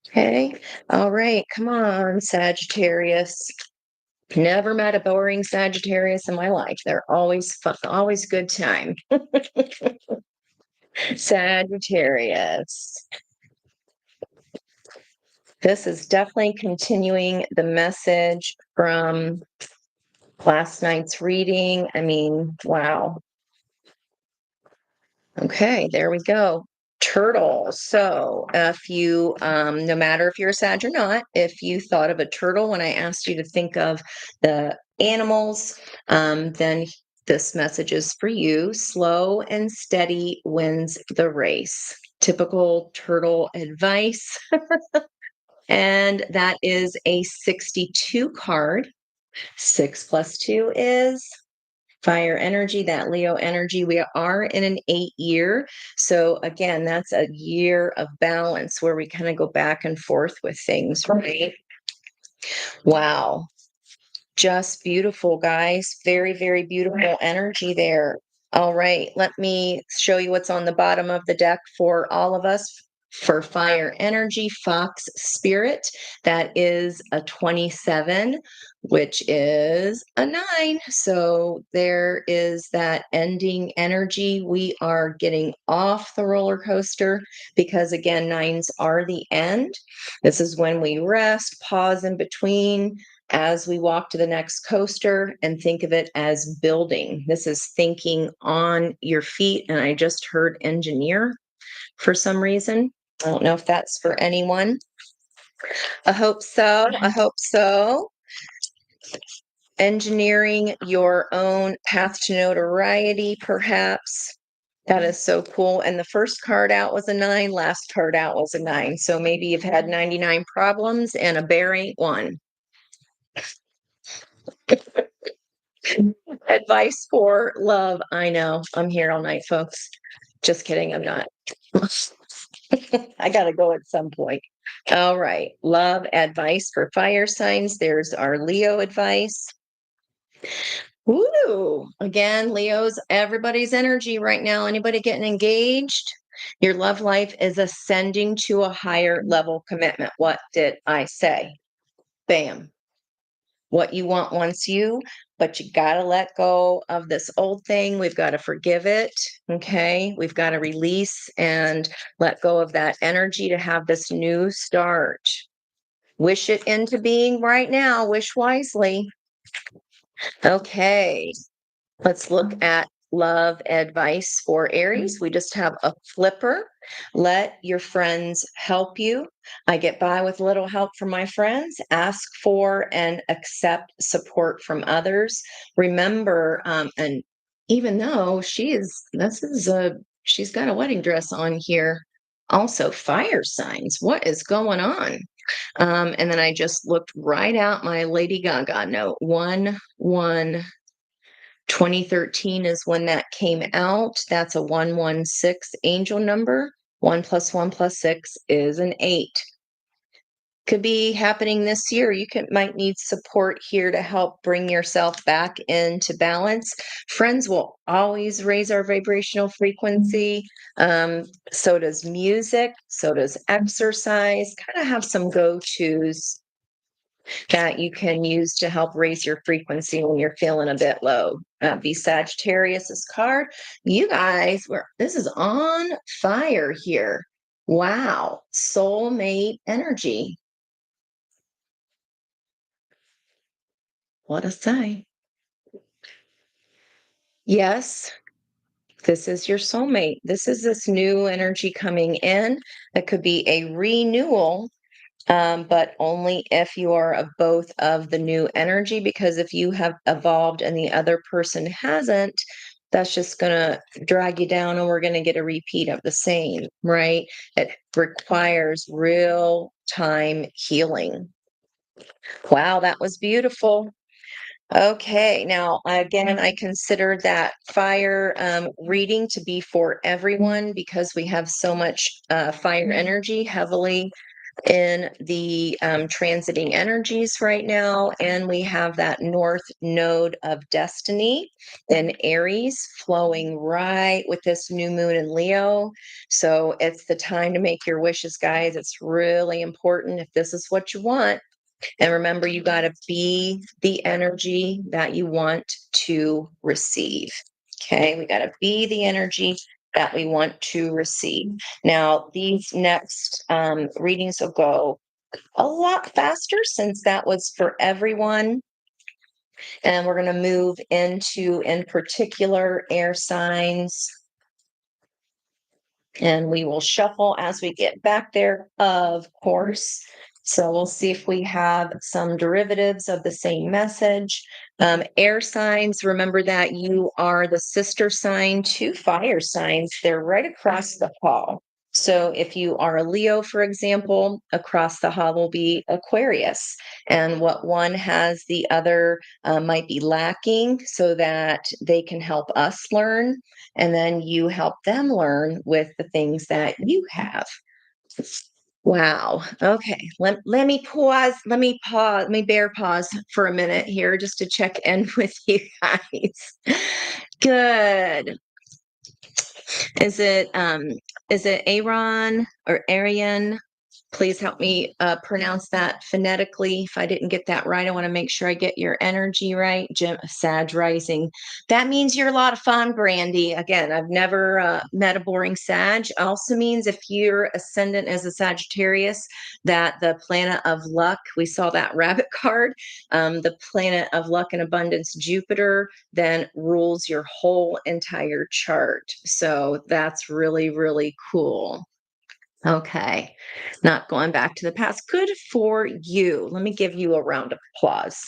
Okay. All right. Come on, Sagittarius. Never met a boring Sagittarius in my life. They're always fun, always good time. Sagittarius. This is definitely continuing the message from last night's reading. I mean, wow. Okay, there we go. Turtle. So if you, no matter if you're a Sag or not, if you thought of a turtle when I asked you to think of the animals, then This message is for you. Slow and steady wins the race. Typical turtle advice. And that is a 62 card. 6 plus 2 is fire energy, that Leo energy. We are in an 8-year. So again, that's a year of balance where we kind of go back and forth with things, right? Wow. Just beautiful, guys. Very, very beautiful energy there. All right, let me show you what's on the bottom of the deck for all of us. For fire energy, Fox Spirit, that is a 27, which is a 9. So there is that ending energy. We are getting off the roller coaster because, again, 9s are the end. This is when we rest, pause in between as we walk to the next coaster, and think of it as building. This is thinking on your feet. And I just heard engineer for some reason. I don't know if that's for anyone. I hope so. I hope so. Engineering your own path to notoriety, perhaps. That is so cool. And the first card out was a 9, last card out was a 9. So maybe you've had 99 problems and a bear ain't one. Advice for love. I know. I'm here all night, folks. Just kidding. I'm not. I got to go at some point. All right. Love advice for fire signs. There's our Leo advice. Woo! Again, Leo's everybody's energy right now. Anybody getting engaged? Your love life is ascending to a higher level commitment. What did I say? Bam. What you want wants you, but you got to let go of this old thing. We've got to forgive it. Okay. We've got to release and let go of that energy to have this new start. Wish it into being right now. Wish wisely. Okay. Let's look at love advice for Aries. We just have a flipper. Let your friends help you. I get by with little help from my friends. Ask for and accept support from others. Remember, and even though she's got a wedding dress on here. Also, fire signs. What is going on? And then I just looked right out my Lady Gaga note. 2013 is when that came out. That's a 116 angel number. 1 plus 1 plus 6 is an 8. Could be happening this year. You might need support here to help bring yourself back into balance. Friends will always raise our vibrational frequency. So does music. So does exercise. Kind of have some go-tos that you can use to help raise your frequency when you're feeling a bit low. The Sagittarius's card. You guys, this is on fire here. Wow. Soulmate energy. What a say. Yes, this is your soulmate. This is this new energy coming in. It could be a renewal, but only if you are of both of the new energy, because if you have evolved and the other person hasn't, that's just going to drag you down and we're going to get a repeat of the same, right? It requires real time healing. Wow, that was beautiful. Okay, now again, I consider that fire reading to be for everyone because we have so much fire energy heavily in the transiting energies right now. And we have that north node of destiny in Aries flowing right with this new moon in Leo. So it's the time to make your wishes, guys. It's really important if this is what you want. And remember, you got to be the energy that you want to receive. Okay, we got to be the energy that we want to receive. Now, these next readings will go a lot faster since that was for everyone. And we're going to move into, in particular, air signs. And we will shuffle as we get back there, of course. So we'll see if we have some derivatives of the same message. Air signs, remember that you are the sister sign to fire signs. They're right across the hall. So if you are a Leo, for example, across the hall will be Aquarius. And what one has, the other might be lacking so that they can help us learn. And then you help them learn with the things that you have. Wow. Okay. Let me pause. Let me bear pause for a minute here just to check in with you guys. Good. Is it Aaron or Arian? Please help me pronounce that phonetically. If I didn't get that right, I want to make sure I get your energy right. Jim, Sag rising. That means you're a lot of fun, Brandy. Again, I've never met a boring Sag. Also means if your ascendant is a Sagittarius, that the planet of luck, we saw that rabbit card, the planet of luck and abundance, Jupiter, then rules your whole entire chart. So that's really, really cool. Okay. Not going back to the past. Good for you. Let me give you a round of applause.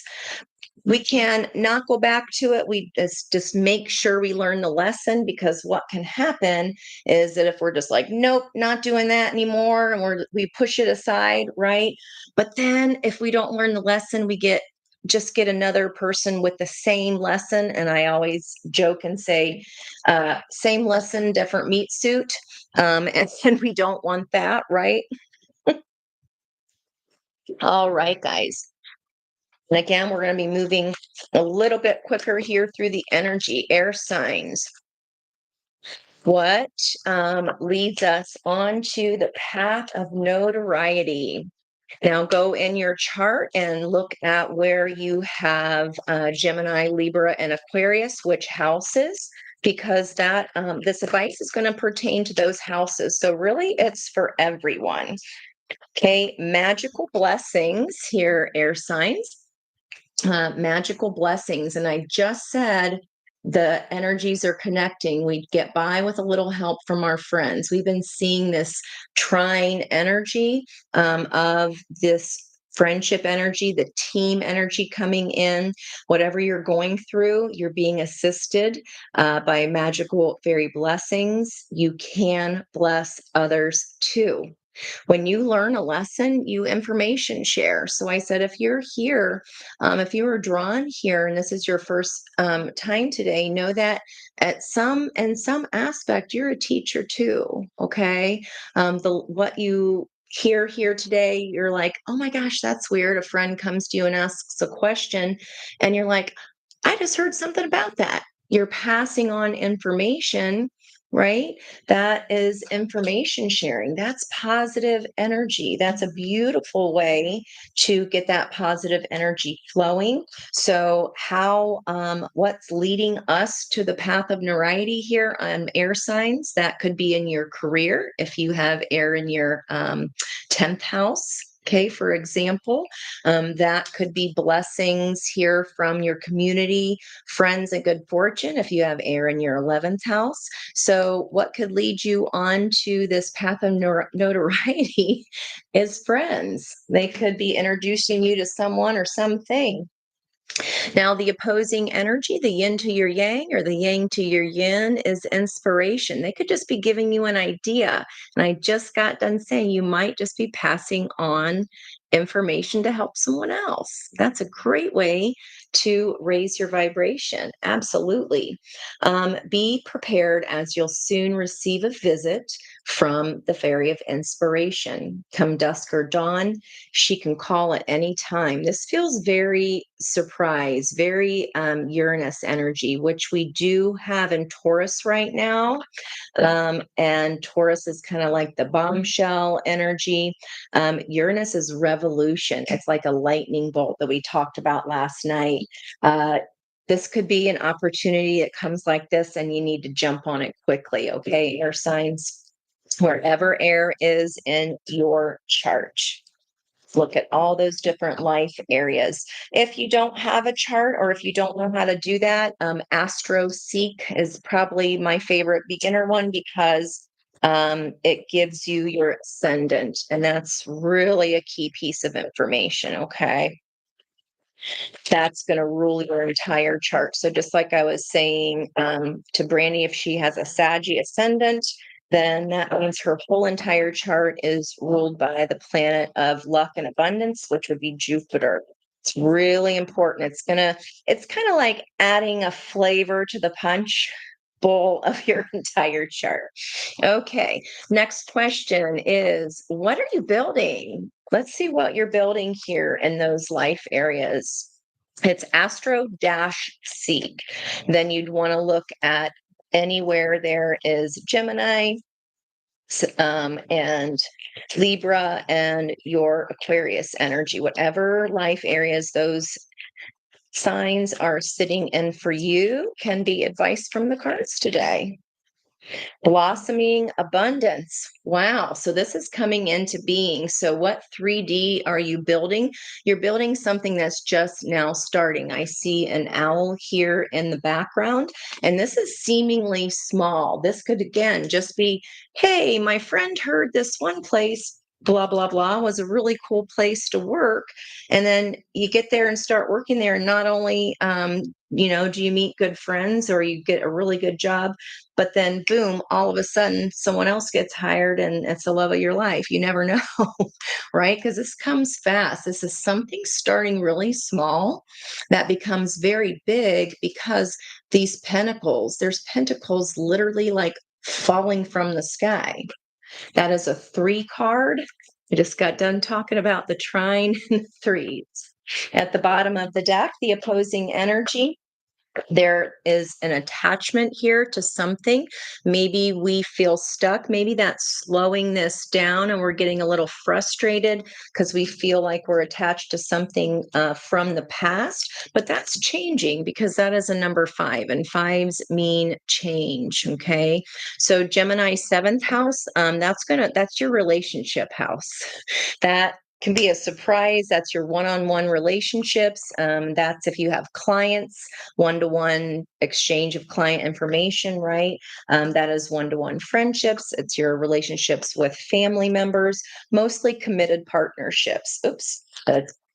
We can not go back to it. We just make sure we learn the lesson, because what can happen is that if we're just like, nope, not doing that anymore, and we push it aside, right? But then if we don't learn the lesson, we get another person with the same lesson. And I always joke and say, same lesson, different meat suit. And we don't want that, right? All right, guys. And again, we're going to be moving a little bit quicker here through the energy air signs. What leads us onto the path of notoriety? Now go in your chart and look at where you have Gemini, Libra, and Aquarius, which houses, because that this advice is going to pertain to those houses. So really, it's for everyone. Okay, magical blessings here, air signs. Magical blessings. And I just said the energies are connecting. We get by with a little help from our friends. We've been seeing this trine energy of this friendship energy, the team energy coming in. Whatever you're going through, you're being assisted by magical fairy blessings. You can bless others too. When you learn a lesson, you information share. So I said, if you're here, if you were drawn here and this is your first time today, know that in some aspect, you're a teacher too. Okay. What you hear here today, you're like, oh my gosh, that's weird. A friend comes to you and asks a question, and you're like, I just heard something about that. You're passing on information, right? That is information sharing. That's positive energy. That's a beautiful way to get that positive energy flowing. So, what's leading us to the path of notoriety here on air signs? That could be in your career if you have air in your 10th house. Okay, for example, that could be blessings here from your community, friends, and good fortune if you have air in your 11th house. So, what could lead you on to this path of notoriety is friends. They could be introducing you to someone or something. Now, the opposing energy, the yin to your yang or the yang to your yin, is inspiration. They could just be giving you an idea. And I just got done saying you might just be passing on information to help someone else. That's a great way to raise your vibration. Absolutely. Be prepared, as you'll soon receive a visit from the fairy of inspiration. Come dusk or dawn, she can call at any time. This feels very surprise, very Uranus energy, which we do have in Taurus right now. And Taurus is kind of like the bombshell energy. Uranus is revolution. It's like a lightning bolt that we talked about last night. This could be an opportunity that comes like this, and you need to jump on it quickly. Okay, air signs, wherever air is in your chart. Look at all those different life areas. If you don't have a chart, or if you don't know how to do that, Astro Seek is probably my favorite beginner one, because It gives you your ascendant, and that's really a key piece of information. Okay. That's going to rule your entire chart. So, just like I was saying to Brandy, if she has a Saggy ascendant, then that means her whole entire chart is ruled by the planet of luck and abundance, which would be Jupiter. It's really important. It's kind of like adding a flavor to the punch bowl of your entire chart. Okay. Next question is, what are you building? Let's see what you're building here in those life areas. It's Astro Dash Seek. Then you'd want to look at anywhere there is Gemini and Libra and your Aquarius energy, whatever life areas those signs are sitting in for you can be advice from the cards today. Blossoming abundance. Wow. So this is coming into being. So what 3D are you building? You're building something that's just now starting. I see an owl here in the background, and this is seemingly small. This could, again, just be, hey, my friend heard this one place, blah, blah, blah, was a really cool place to work. And then you get there and start working there. And not only, do you meet good friends or you get a really good job, but then boom, all of a sudden someone else gets hired and it's the love of your life. You never know, right? Because this comes fast. This is something starting really small that becomes very big because there's pentacles literally like falling from the sky. That is a 3 card. I just got done talking about the trine and the threes. At the bottom of the deck, the opposing energy. There is an attachment here to something. Maybe we feel stuck. Maybe that's slowing this down and we're getting a little frustrated because we feel like we're attached to something from the past. But that's changing because that is a number 5, and 5s mean change. Okay. So Gemini 7th house, that's your relationship house. That can be a surprise. That's your one-on-one relationships. That's if you have clients, one-to-one exchange of client information, right? That is one-to-one friendships. It's your relationships with family members, mostly committed partnerships. Oops,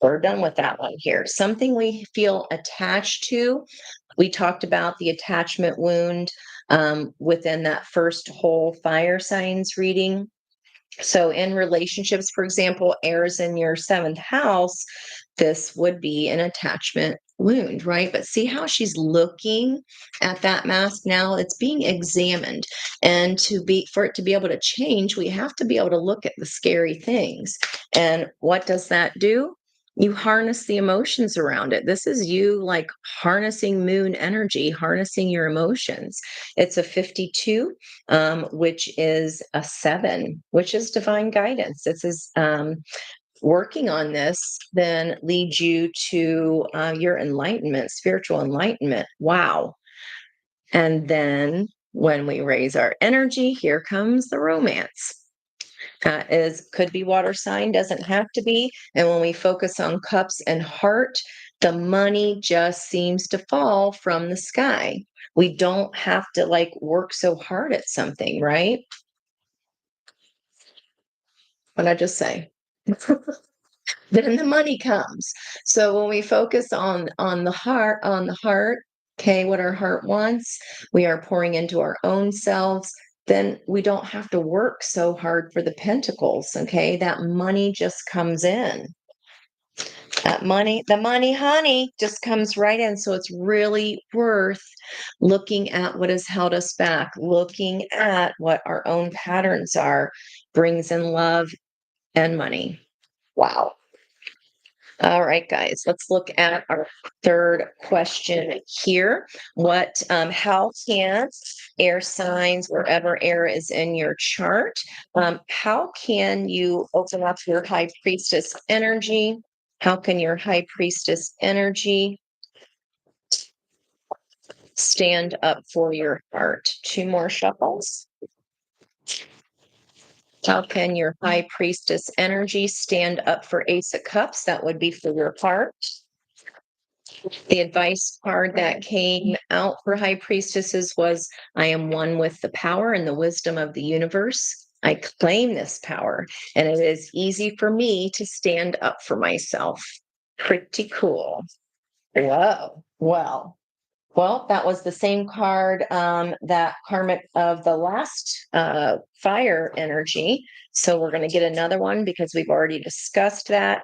we're done with that one here. Something we feel attached to. We talked about the attachment wound within that first whole fire signs reading. So, in relationships, for example, airs in your 7th house, this would be an attachment wound, right? But see how she's looking at that mask now? It's being examined. And for it to be able to change, we have to be able to look at the scary things. And what does that do? You harness the emotions around it. This is you like harnessing moon energy, harnessing your emotions. It's a 52, which is a 7, which is divine guidance. This is working on this then leads you to your enlightenment, spiritual enlightenment. Wow. And then when we raise our energy, here comes the romance. Could be water sign, doesn't have to be. And when we focus on cups and heart, the money just seems to fall from the sky. We don't have to like work so hard at something, right? What I just say? Then the money comes. So when we focus on the heart, okay, what our heart wants, we are pouring into our own selves. Then we don't have to work so hard for the pentacles. Okay, that money just comes in. The money, honey, just comes right in. So it's really worth looking at what has held us back, looking at what our own patterns are, brings in love and money. Wow. All right, guys, let's look at our third question here. How can air signs, wherever air is in your chart, how can you open up your high priestess energy? How can your high priestess energy stand up for your heart? 2 more shuffles. How can your high priestess energy stand up for Ace of Cups? That would be for your heart. The advice card that came out for high priestesses was, I am one with the power and the wisdom of the universe. I claim this power, and it is easy for me to stand up for myself. Pretty cool. Whoa. Well, that was the same card that karmic of the last fire energy. So we're going to get another one because we've already discussed that.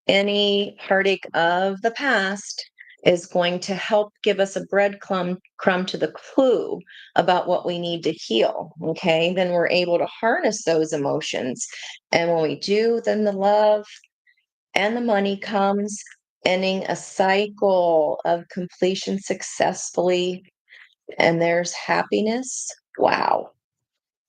Any heartache of the past is going to help give us a crumb to the clue about what we need to heal. Okay. Then we're able to harness those emotions. And when we do, then the love and the money comes, ending a cycle of completion successfully. And there's happiness. Wow.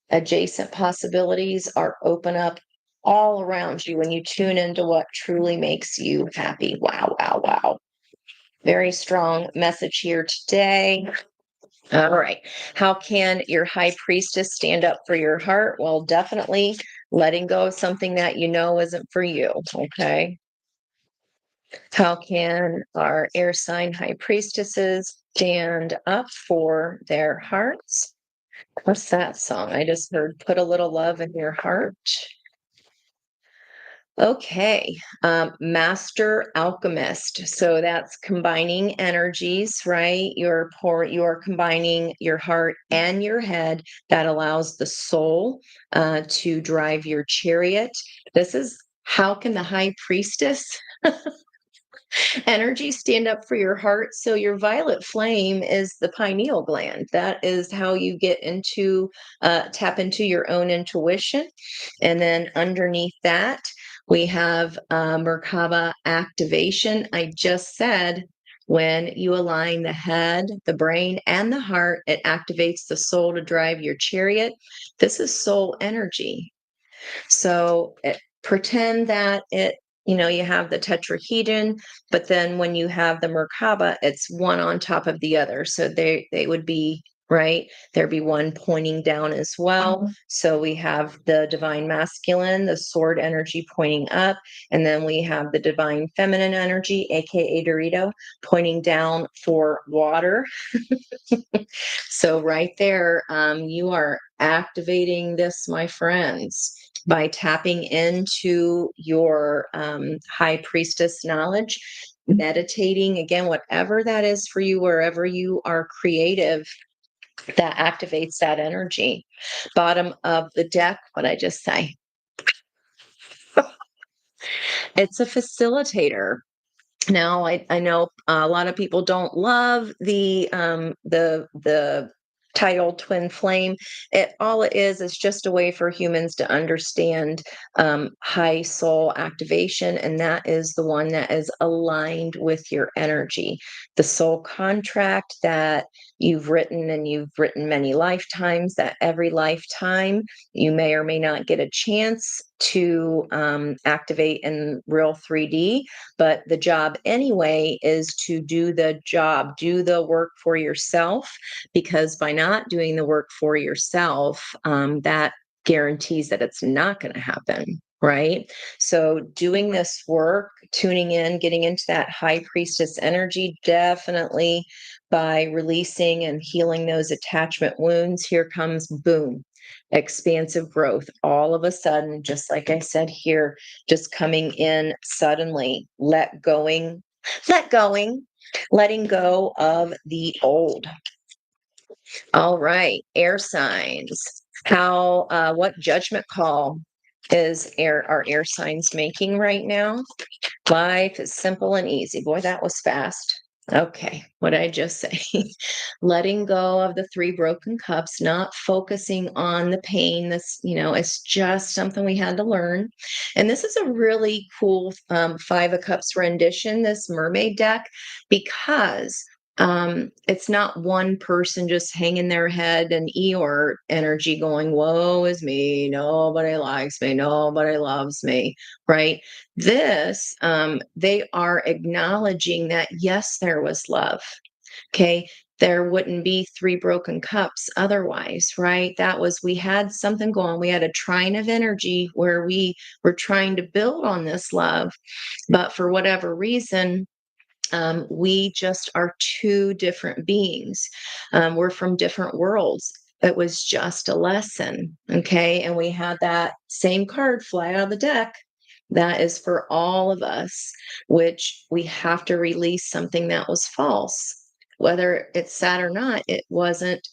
Adjacent possibilities are open up all around you when you tune into what truly makes you happy. Wow, wow, wow. Very strong message here today. All right. How can your high priestess stand up for your heart? Well, definitely letting go of something that you know isn't for you. Okay. How can our air sign high priestesses stand up for their hearts? What's that song? I just heard put a little love in your heart. Okay, master alchemist. So that's combining energies, right? You're combining your heart and your head. That allows the soul to drive your chariot. This is how can the high priestess energy stand up for your heart? So your violet flame is the pineal gland. That is how you get into tap into your own intuition. And then underneath that, we have Merkaba activation. I just said when you align the head, the brain, and the heart, it activates the soul to drive your chariot. This is soul energy. So pretend that you have the tetrahedron, but then when you have the Merkaba, it's one on top of the other. So they would be right. There'd be one pointing down as well. So we have the divine masculine, the sword energy pointing up, and then we have the divine feminine energy, aka Dorito, pointing down for water. So right there, you are activating this, my friends, by tapping into your high priestess knowledge, meditating, again, whatever that is for you, wherever you are creative, that activates that energy. Bottom of the deck, what I just say. It's a facilitator. Now, I know a lot of people don't love the title twin flame. All it is just a way for humans to understand high soul activation, and that is the one that is aligned with your energy. The soul contract that you've written, and you've written many lifetimes, that every lifetime you may or may not get a chance to activate in real 3D, but the job anyway is to do the job, do the work for yourself, because by not doing the work for yourself, that guarantees that it's not going to happen. Right. So doing this work, tuning in, getting into that high priestess energy, definitely by releasing and healing those attachment wounds, here comes boom, expansive growth. All of a sudden, just like I said here, just coming in suddenly, let going, letting go of the old. All right, air signs. What judgment call are air signs making right now? Life is simple and easy. Boy, that was fast. Okay, what did I just say? Letting go of the three broken cups, not focusing on the pain. It's just something we had to learn. And this is a really cool Five of Cups rendition, this mermaid deck, because it's not one person just hanging their head and Eeyore energy going, woe is me, nobody likes me, nobody loves me, right? This, they are acknowledging that, yes, there was love. Okay. There wouldn't be three broken cups otherwise, right? We had something going. We had a trine of energy where we were trying to build on this love. But for whatever reason, We just are two different beings. We're from different worlds. It was just a lesson. Okay. And we had that same card fly out of the deck. That is for all of us, which we have to release something that was false. Whether it's sad or not, it wasn't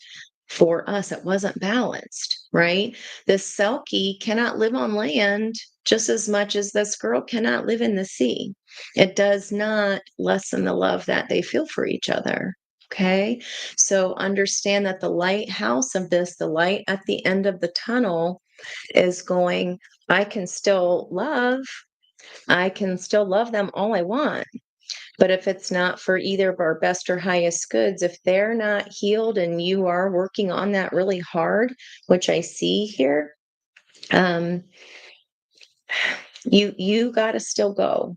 for us. It wasn't balanced, right? This Selkie cannot live on land just as much as this girl cannot live in the sea. It does not lessen the love that they feel for each other. Okay. So understand that the lighthouse of this, the light at the end of the tunnel is going, I can still love. I can still love them all I want. But if it's not for either of our best or highest goods, if they're not healed and you are working on that really hard, which I see here, um, you got to still go.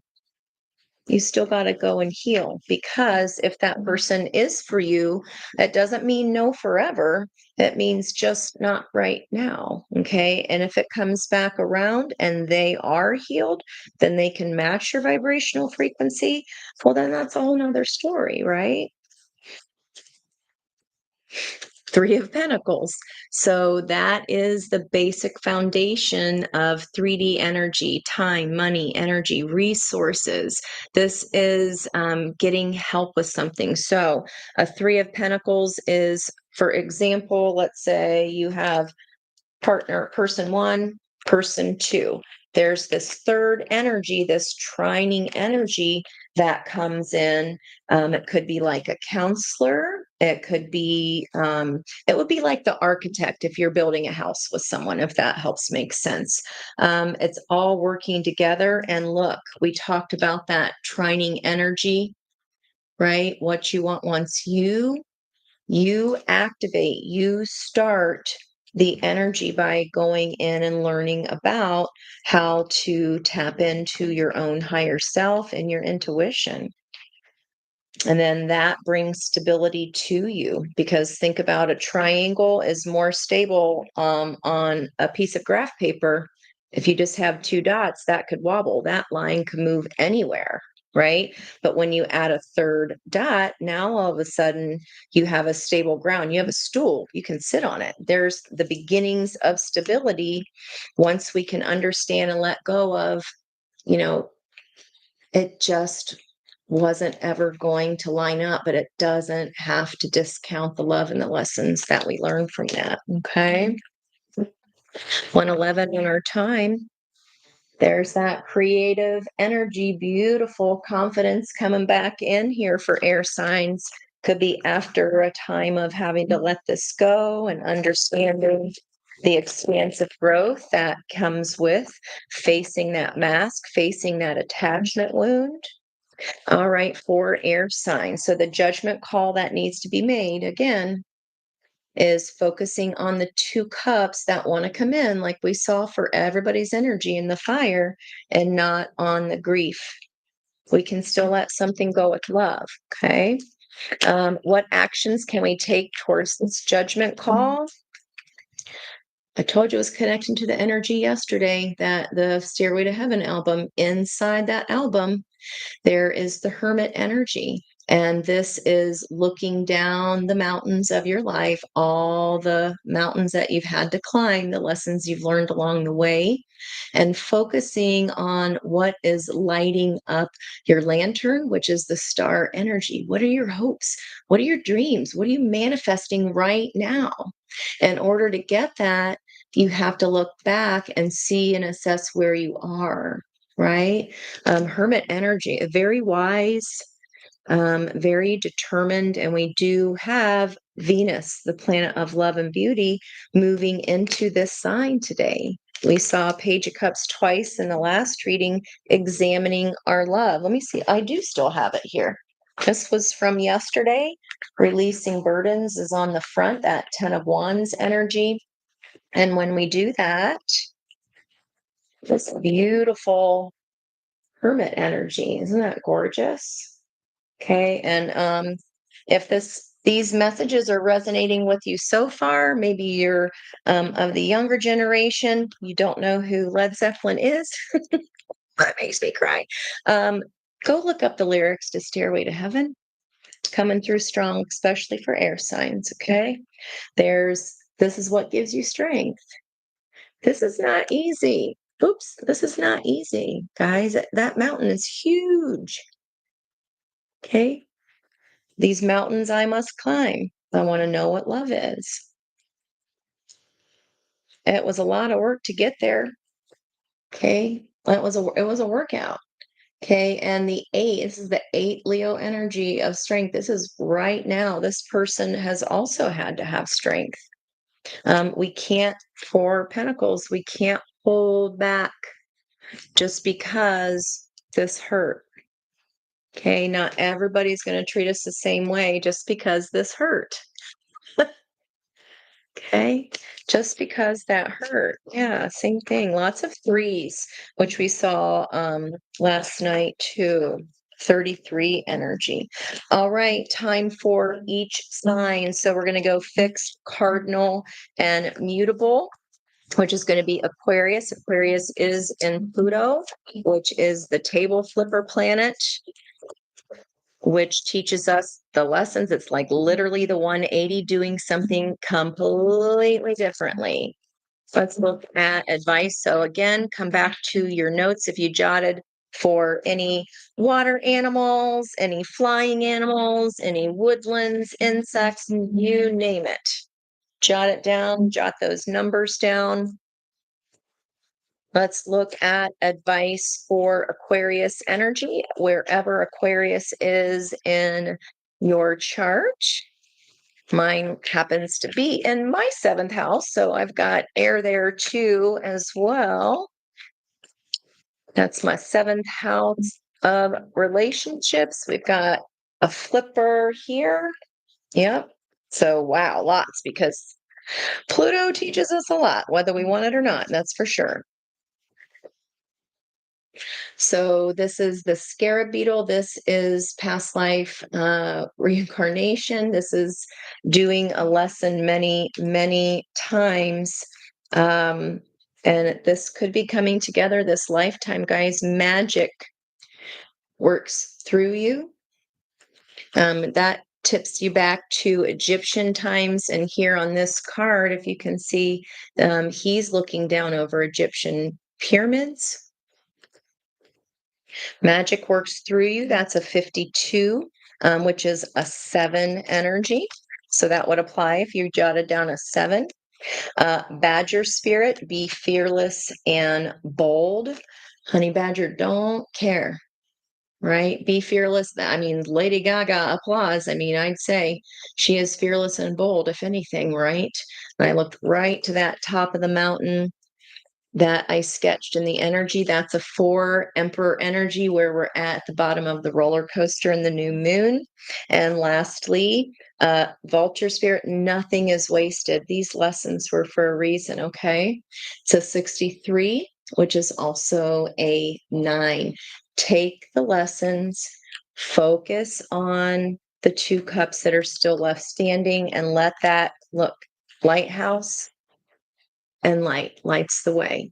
You still got to go and heal, because if that person is for you, that doesn't mean no forever. It means just not right now. Okay. And if it comes back around and they are healed, then they can match your vibrational frequency. Well, then that's a whole nother story, right? Three of Pentacles. So that is the basic foundation of 3D energy, time, money, energy, resources. This is getting help with something. So a Three of Pentacles is, for example, let's say you have person one, person two. There's this third energy, this trining energy that comes in. It could be like a counselor. It could be, it would be like the architect if you're building a house with someone, if that helps make sense. It's all working together. And look, we talked about that trining energy, right? What you want once you activate, you start the energy by going in and learning about how to tap into your own higher self and your intuition. And then that brings stability to you, because think about, a triangle is more stable on a piece of graph paper. If you just have two dots, that could wobble. That line could move anywhere, right? But when you add a third dot, now all of a sudden you have a stable ground. You have a stool, you can sit on it. There's the beginnings of stability once we can understand and let go of, you know, it just wasn't ever going to line up, but it doesn't have to discount the love and the lessons that we learned from that. Okay. 111 in our time. There's that creative energy, beautiful confidence coming back in here for air signs. Could be after a time of having to let this go and understanding the expansive growth that comes with facing that mask, facing that attachment wound. All right, for air signs. So the judgment call that needs to be made again is focusing on the two cups that want to come in, like we saw for everybody's energy in the fire, and not on the grief. We can still let something go with love. Okay. What actions can we take towards this judgment call? I told you it was connecting to the energy yesterday, that the Stairway to Heaven album, inside that album, there is the hermit energy. And this is looking down the mountains of your life, all the mountains that you've had to climb, the lessons you've learned along the way, and focusing on what is lighting up your lantern, which is the star energy. What are your hopes? What are your dreams? What are you manifesting right now? In order to get that, you have to look back and see and assess where you are, right? Hermit energy, a very wise, very determined, and we do have Venus, the planet of love and beauty, moving into this sign today. We saw Page of Cups twice in the last reading, examining our love. Let me see. I do still have it here. This was from yesterday. Releasing burdens is on the front, that 10 of Wands energy. And when we do that, this beautiful hermit energy, isn't that gorgeous? Okay. And if these messages are resonating with you so far, maybe you're of the younger generation, you don't know who Led Zeppelin is. That makes me cry. Go look up the lyrics to Stairway to Heaven. Coming through strong, especially for air signs, okay? This is what gives you strength. This is not easy. Oops, this is not easy, guys. That mountain is huge. Okay? These mountains I must climb. I want to know what love is. It was a lot of work to get there. Okay? It was a workout. Okay, and the 8, this is the 8 Leo energy of strength. This is right now. This person has also had to have strength. We can't, for Pentacles, we can't hold back just because this hurt. Okay, not everybody's going to treat us the same way just because this hurt. Okay, just because that hurt. Yeah, same thing. Lots of threes, which we saw last night too. 33 energy. All right, time for each sign. So we're going to go fixed, cardinal, and mutable, which is going to be Aquarius. Aquarius is in Pluto, which is the table flipper planet, which teaches us the lessons. It's like literally the 180, doing something completely differently. Let's look at advice. So again, come back to your notes if you jotted for any water animals, any flying animals, any woodlands, insects, you name it. Jot it down, jot those numbers down. Let's look at advice for Aquarius energy, wherever Aquarius is in your chart. Mine happens to be in my 7th house, so I've got air there too as well. That's my 7th house of relationships. We've got a flipper here. Yep. So, wow, lots, because Pluto teaches us a lot, whether we want it or not, that's for sure. So this is the scarab beetle. This is past life reincarnation. This is doing a lesson many, many times. And this could be coming together this lifetime, guys. Magic works through you. That tips you back to Egyptian times. And here on this card, if you can see, he's looking down over Egyptian pyramids. Magic works through you. That's a 52, which is a 7 energy. So that would apply if you jotted down a 7. Badger spirit, be fearless and bold. Honey Badger, don't care, right? Be fearless. I mean, Lady Gaga, applause. I mean, I'd say she is fearless and bold, if anything, right? And I looked right to that top of the mountain that I sketched in the energy. That's a 4 Emperor energy, where we're at the bottom of the roller coaster in the new moon. And lastly, Vulture Spirit, nothing is wasted. These lessons were for a reason, okay? It's a 63, which is also a 9. Take the lessons, focus on the 2 cups that are still left standing, and let that look. Lighthouse and light lights the way.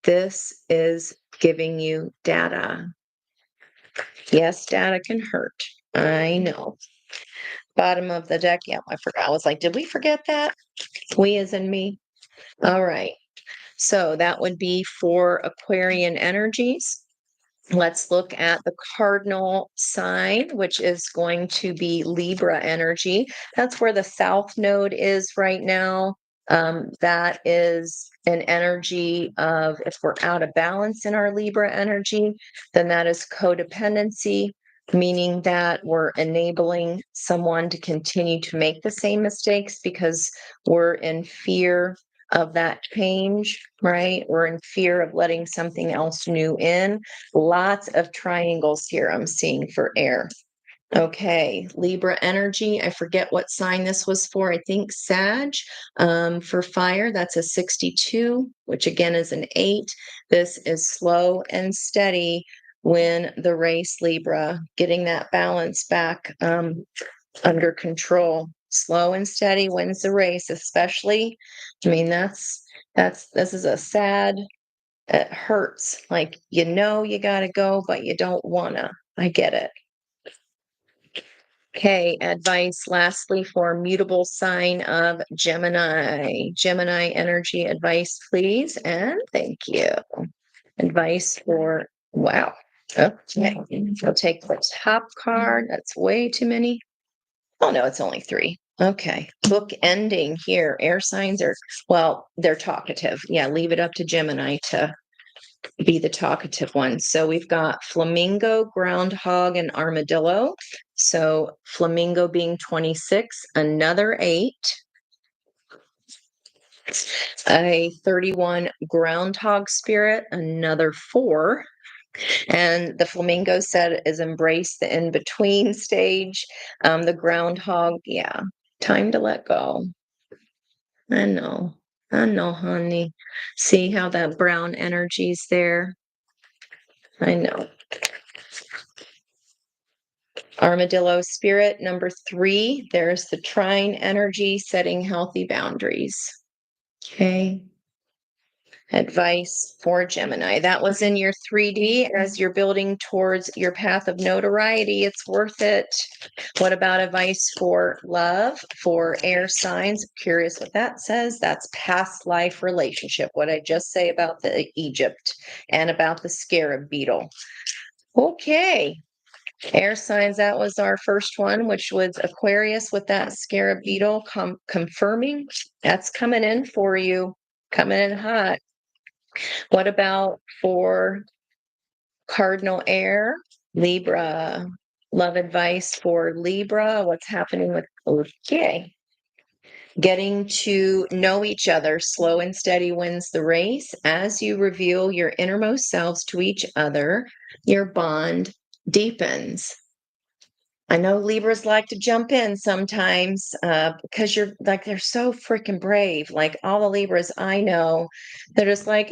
This is giving you data. Yes, data can hurt. I know. Bottom of the deck. Yeah, I forgot. I was like, did we forget that? We as in me. All right. So that would be for Aquarian energies. Let's look at the cardinal sign, which is going to be Libra energy. That's where the South Node is right now. That is an energy of, if we're out of balance in our Libra energy, then that is codependency, meaning that we're enabling someone to continue to make the same mistakes because we're in fear of that change, right? We're in fear of letting something else new in. Lots of triangles here I'm seeing for air. Okay, Libra energy. I forget what sign this was for. I think Sag. For fire, that's a 62, which again is an 8. This is slow and steady when the race, Libra, getting that balance back under control. Slow and steady wins the race, especially. I mean, this is a sad, it hurts. Like, you got to go, but you don't wanna. I get it. Okay, advice lastly for mutable sign of Gemini. Gemini energy advice, please, and thank you. Advice for, wow. Okay, I'll take the top card. That's way too many. Oh, no, it's only three. Okay, book ending here. Air signs are, well, they're talkative. Yeah, leave it up to Gemini to be the talkative one. So we've got flamingo, groundhog, and armadillo. So flamingo being 26, another 8, a 31 groundhog spirit, another 4. And the flamingo said is embrace the in between stage. The groundhog, yeah, time to let go. I know. I know, honey. See how that brown energy's there? I know. Armadillo spirit, number 3, there's the trine energy, setting healthy boundaries. Okay. Advice for Gemini. That was in your 3D as you're building towards your path of notoriety. It's worth it. What about advice for love, for air signs? Curious what that says. That's past life relationship. What I just say about the Egypt and about the scarab beetle. Okay. Air signs, that was our first one, which was Aquarius with that scarab beetle confirming. That's coming in for you, coming in hot. What about for cardinal air? Libra. Love advice for Libra. What's happening with, okay. Getting to know each other, slow and steady wins the race. As you reveal your innermost selves to each other, your bond deepens. I know Libras like to jump in sometimes because you're like, they're so freaking brave. Like all the Libras I know, they're just like,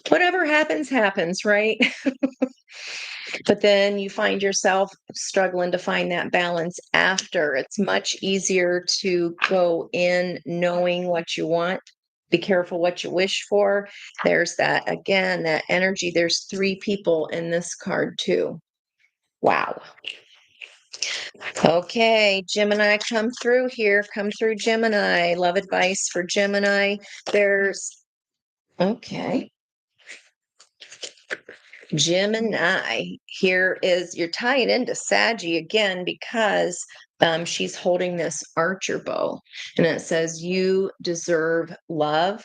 whatever happens, happens, right? But then you find yourself struggling to find that balance after. It's much easier to go in knowing what you want. Be careful what you wish for. There's that, again, that energy. There's 3 people in this card, too. Wow. Okay, Gemini, come through here. Come through, Gemini. Love advice for Gemini. There's, okay. Gemini, here is, you're tying into Saggy again because she's holding this archer bow and it says, you deserve love.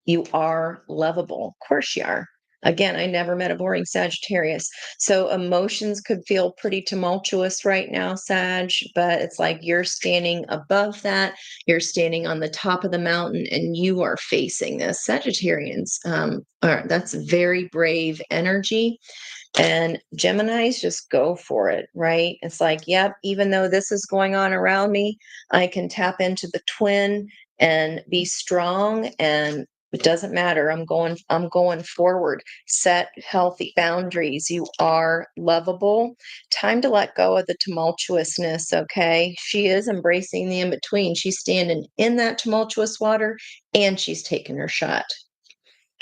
You are lovable. Of course you are. Again, I never met a boring Sagittarius. So emotions could feel pretty tumultuous right now, Sag, but it's like you're standing above that. You're standing on the top of the mountain and you are facing this. Sagittarians, that's very brave energy. And Geminis just go for it, right? It's like, yep, even though this is going on around me, I can tap into the twin and be strong, and it doesn't matter. I'm going forward. Set healthy boundaries. You are lovable. Time to let go of the tumultuousness, okay? She is embracing the in-between. She's standing in that tumultuous water and she's taking her shot.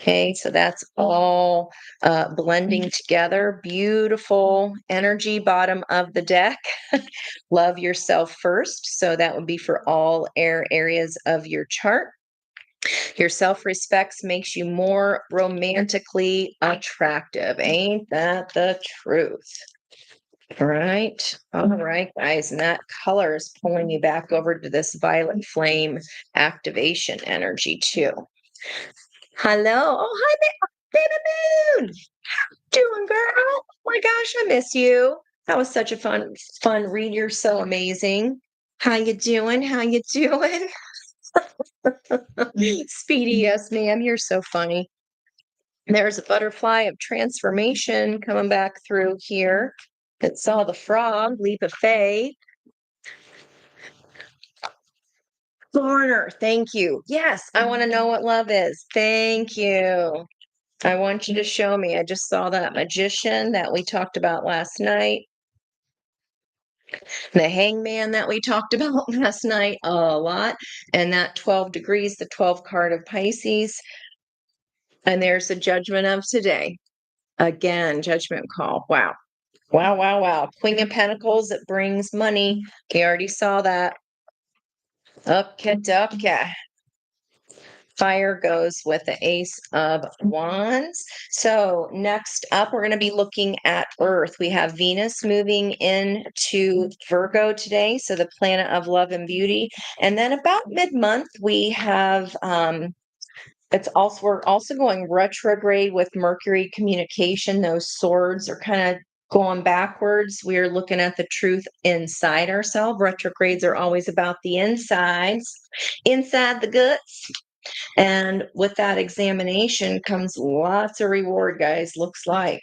Okay, so that's all blending together. Beautiful energy, bottom of the deck. Love yourself first. So that would be for all air areas of your chart. Your self-respect makes you more romantically attractive. Ain't that the truth? All right. All right, guys. And that color is pulling you back over to this violet flame activation energy, too. Hello. Oh, hi, Baby Moon. Doing, girl? Oh my gosh, I miss you. That was such a fun read. You're so amazing. How you doing? How you doing? Speedy, yes, ma'am. You're so funny. There's a butterfly of transformation coming back through here. That saw the frog, leap of faith. Foreigner, thank you. Yes, I want to know what love is. Thank you. I want you to show me. I just saw that magician that we talked about last night. The hangman that we talked about last night a lot. And that 12 degrees, the 12 card of Pisces. And there's the judgment of today. Again, judgment call. Wow. Wow, wow, wow. Queen of Pentacles, it brings money. We already saw that. Okay, okay. Fire goes with the Ace of Wands. So next up, we're going to be looking at Earth. We have Venus moving into Virgo today, so the planet of love and beauty. And then about mid-month, we have we're also going retrograde with Mercury communication. Those swords are kind of going backwards. We're looking at the truth inside ourselves. Retrogrades are always about the insides, inside the guts. And with that examination comes lots of reward, guys. Looks like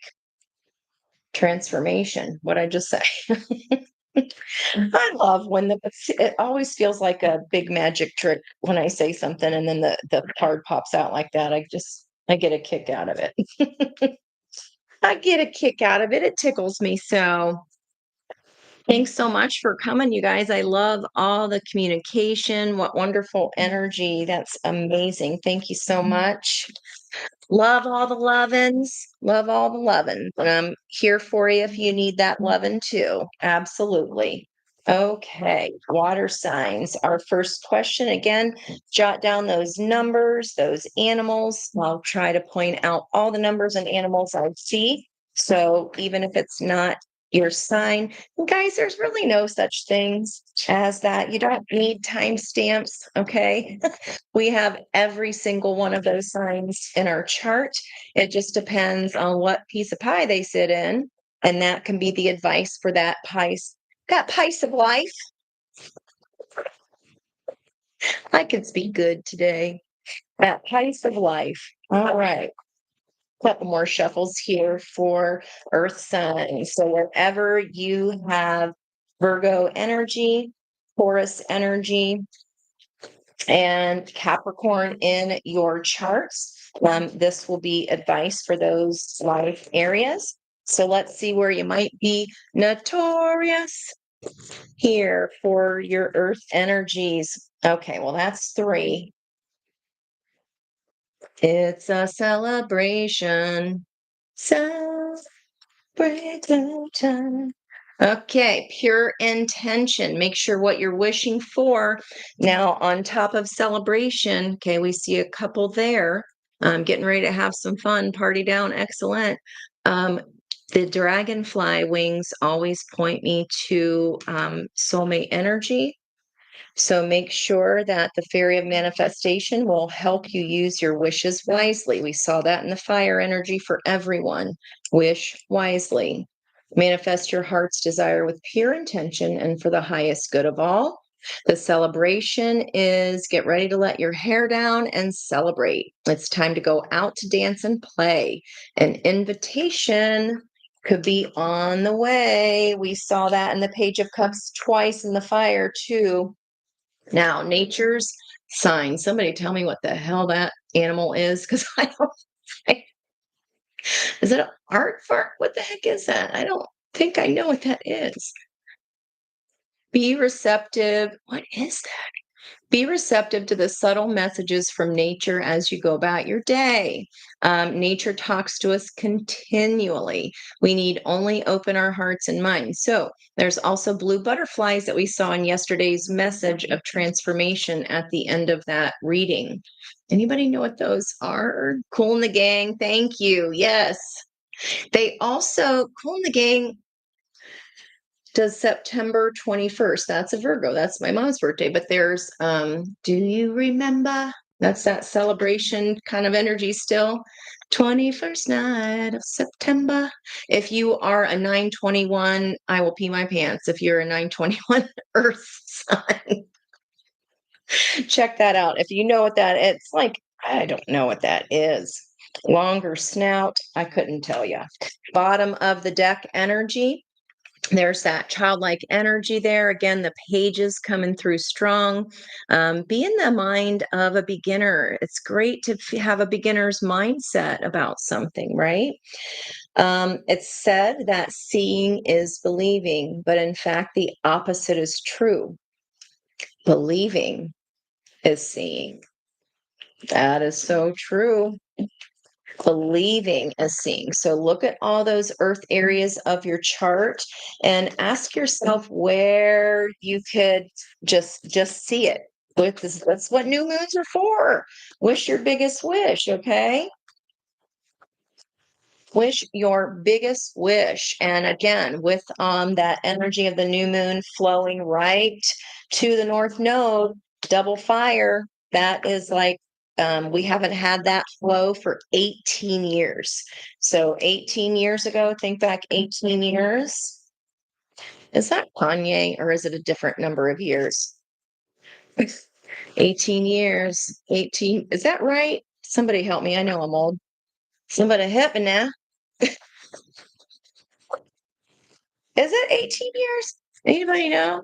transformation. What I just say. I love when it always feels like a big magic trick when I say something and then the card pops out like that. I get a kick out of it. I get a kick out of it. It tickles me. So thanks so much for coming, you guys. I love all the communication. What wonderful energy. That's amazing. Thank you so much. Love all the lovin's. Love all the lovin'. And I'm here for you if you need that lovin' too. Absolutely. Okay, water signs. Our first question again, jot down those numbers, those animals. I'll try to point out all the numbers and animals I see. So even if it's not your sign, guys, there's really no such things as that. You don't need timestamps, okay? We have every single one of those signs in our chart. It just depends on what piece of pie they sit in. And that can be the advice for that piece of life. I can speak good today. That piece of life. All right. Couple more shuffles here for Earth signs. So wherever you have Virgo energy, Taurus energy, and Capricorn in your charts. This will be advice for those life areas. So let's see where you might be notorious here for your earth energies. Okay, well, that's 3. It's a celebration. Celebration. Okay, pure intention. Make sure what you're wishing for. Now, on top of celebration, okay, we see a couple there. Getting ready to have some fun, party down, excellent. The dragonfly wings always point me to soulmate energy. So make sure that the fairy of manifestation will help you use your wishes wisely. We saw that in the fire energy for everyone. Wish wisely. Manifest your heart's desire with pure intention and for the highest good of all. The celebration is get ready to let your hair down and celebrate. It's time to go out to dance and play. An invitation could be on the way. We saw that in the Page of Cups twice in the fire, too. Now, nature's sign. Somebody tell me what the hell that animal is, because I don't. Is it an art fart? What the heck is that? I don't think I know what that is. Be receptive. What is that? Be receptive to the subtle messages from nature as you go about your day. Nature talks to us continually. We need only open our hearts and minds. So there's also blue butterflies that we saw in yesterday's message of transformation at the end of that reading. Anybody know what those are? Cool in the Gang. Thank you. Yes. They also, Cool in the Gang does September 21st. That's a Virgo. That's my mom's birthday. But there's do you remember? That's that celebration kind of energy still. 21st night of September. If you are a 921, I will pee my pants. If you're a 921 Earth sign, check that out. If you know what that it's like, I don't know what that is. Longer snout, I couldn't tell you. Bottom of the deck energy. There's that childlike energy there. Again, the pages coming through strong. Be in the mind of a beginner. It's great to have a beginner's mindset about something, right? It's said that seeing is believing, but in fact, the opposite is true. Believing is seeing. That is so true. Believing is seeing. So look at all those earth areas of your chart and ask yourself where you could just see it. That's what new moons are for. Wish your biggest wish, okay? Wish your biggest wish. And again, with that energy of the new moon flowing right to the north node, double fire, that is like we haven't had that flow for 18 years. So 18 years ago, think back 18 years. Is that Kanye or is it a different number of years? 18 years. 18. Is that right? Somebody help me. I know I'm old. Somebody help me now. Is it 18 years? Anybody know?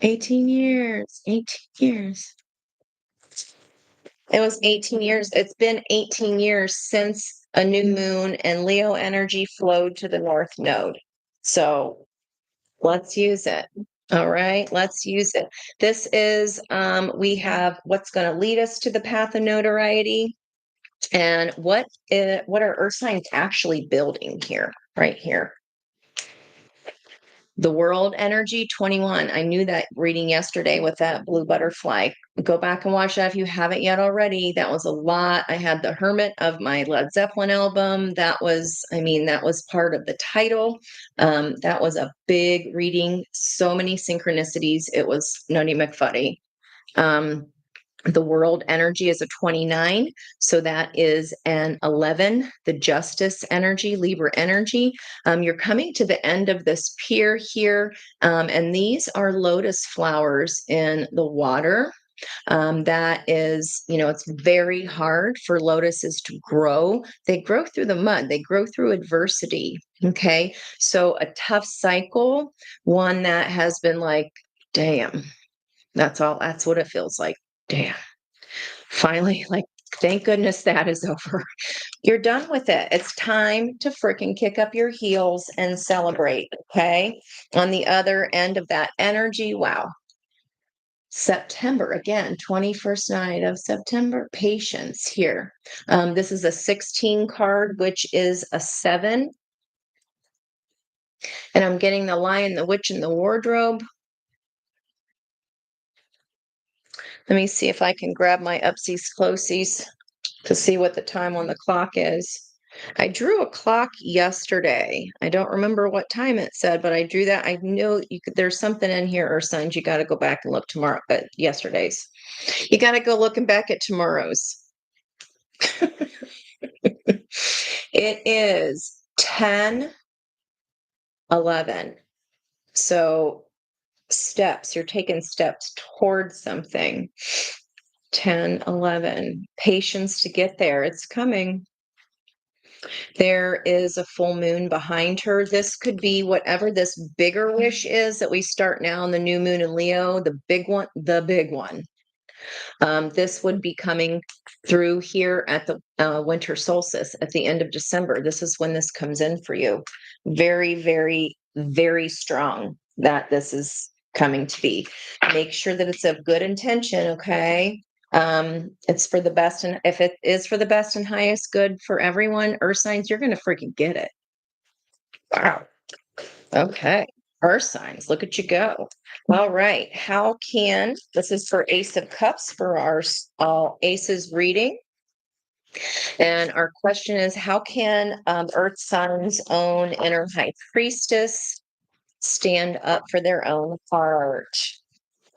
18 years. 18 years. It was 18 years. It's been 18 years since a new moon and Leo energy flowed to the north node. So let's use it. All right, let's use it. This is we have what's going to lead us to the path of notoriety and what are earth signs actually building here, right here. The world energy 21. I knew that reading yesterday with that blue butterfly. Go back and watch that if you haven't yet already. That was a lot. I had the Hermit of my Led Zeppelin album. That was, I mean, that was part of the title. That was a big reading. So many synchronicities. It was Nutty McFuddy. The world energy is a 29. So that is an 11, the justice energy, Libra energy. You're coming to the end of this pier here. And these are lotus flowers in the water. That is, it's very hard for lotuses to grow. They grow through the mud, they grow through adversity. Okay. So a tough cycle, one that has been like, damn, that's what it feels like. Damn. Finally, like, thank goodness that is over. You're done with it. It's time to freaking kick up your heels and celebrate. Okay. On the other end of that energy, wow. September, again, 21st night of September, patience here. This is a 16 card, which is a 7. And I'm getting the Lion, the Witch, and the Wardrobe. Let me see if I can grab my upsies closies to see what the time on the clock is. I drew a clock yesterday. I don't remember what time it said, but I drew that. I know there's something in here, or signs you got to go back and look tomorrow at yesterday's. You got to go looking back at tomorrow's. It is 10:11. So steps, you're taking steps towards something. 10:11. Patience to get there. It's coming. There is a full moon behind her. This could be whatever this bigger wish is that we start now in the new moon in Leo, the big one, the big one. This would be coming through here at the winter solstice at the end of December. This is when this comes in for you. Very, very, very strong that this is coming to be. Make sure that it's of good intention, okay? It's for the best, and if it is for the best and highest good for everyone, earth signs, you're going to freaking get it. Wow. Okay. Earth signs, look at you go. All right. This is for Ace of Cups for our all aces reading. And our question is, how can earth signs own inner high priestess stand up for their own heart?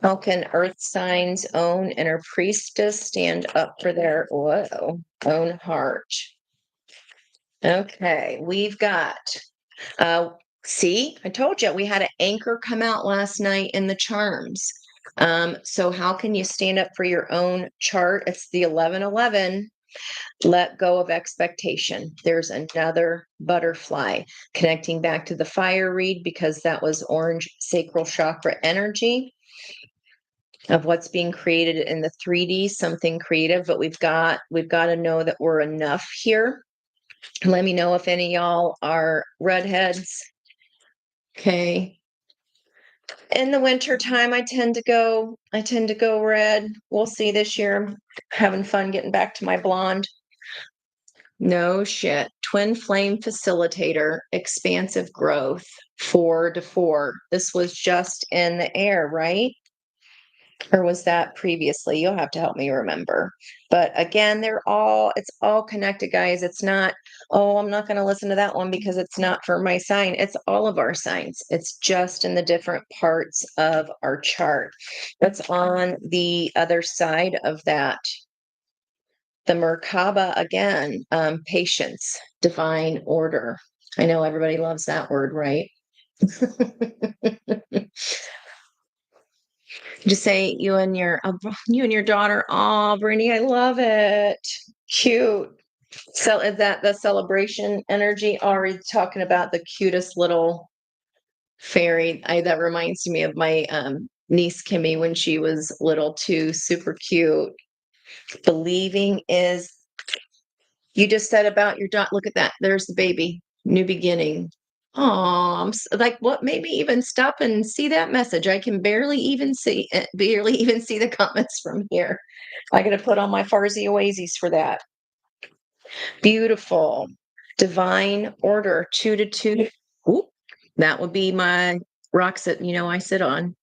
How can earth signs own inner priestess stand up for their own heart? Okay, we've got see, I told you we had an anchor come out last night in the charms. So how can you stand up for your own chart? It's the 11:11. Let go of expectation. There's another butterfly connecting back to the fire read because that was orange sacral chakra energy of what's being created in the 3D, something creative, but we've got to know that we're enough here. Let me know if any of y'all are redheads. Okay. In the winter time, I tend to go red. We'll see this year. I'm having fun getting back to my blonde. No shit. Twin flame facilitator, expansive growth, 4 to 4. This was just in the air, right? Or was that previously? You'll have to help me remember. But again, it's all connected, guys. It's not, oh, I'm not going to listen to that one because it's not for my sign. It's all of our signs. It's just in the different parts of our chart. That's on the other side of that. The Merkaba again, patience, divine order. I know everybody loves that word, right? Just say you and your daughter. Oh, Brittany, I love it. Cute. So is that the celebration energy? Already talking about the cutest little fairy. That reminds me of my niece Kimmy when she was little too. Super cute. Believing is You just said about your dot. Look at that. There's the baby. New beginning. Oh, like what made me even stop and see that message? I can barely even see the comments from here. I got to put on my Farsi Oasis for that. Beautiful. Divine order, 2 to 2. Oop, that would be my rocks that I sit on.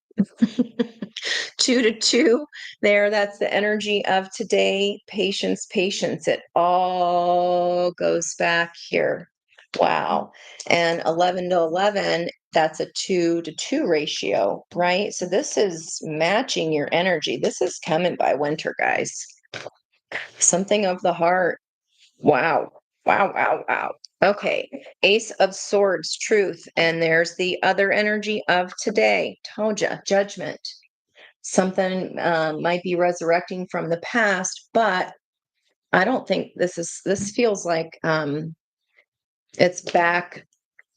2 to 2 there. That's the energy of today. Patience, patience. It all goes back here. Wow. And 11 to 11, that's a 2 to 2 ratio, right? So this is matching your energy. This is coming by winter, guys. Something of the heart. Wow. Wow, wow, wow. Okay. Ace of Swords, truth. And there's the other energy of today. Told you, judgment. Something might be resurrecting from the past, but I don't think this feels like it's back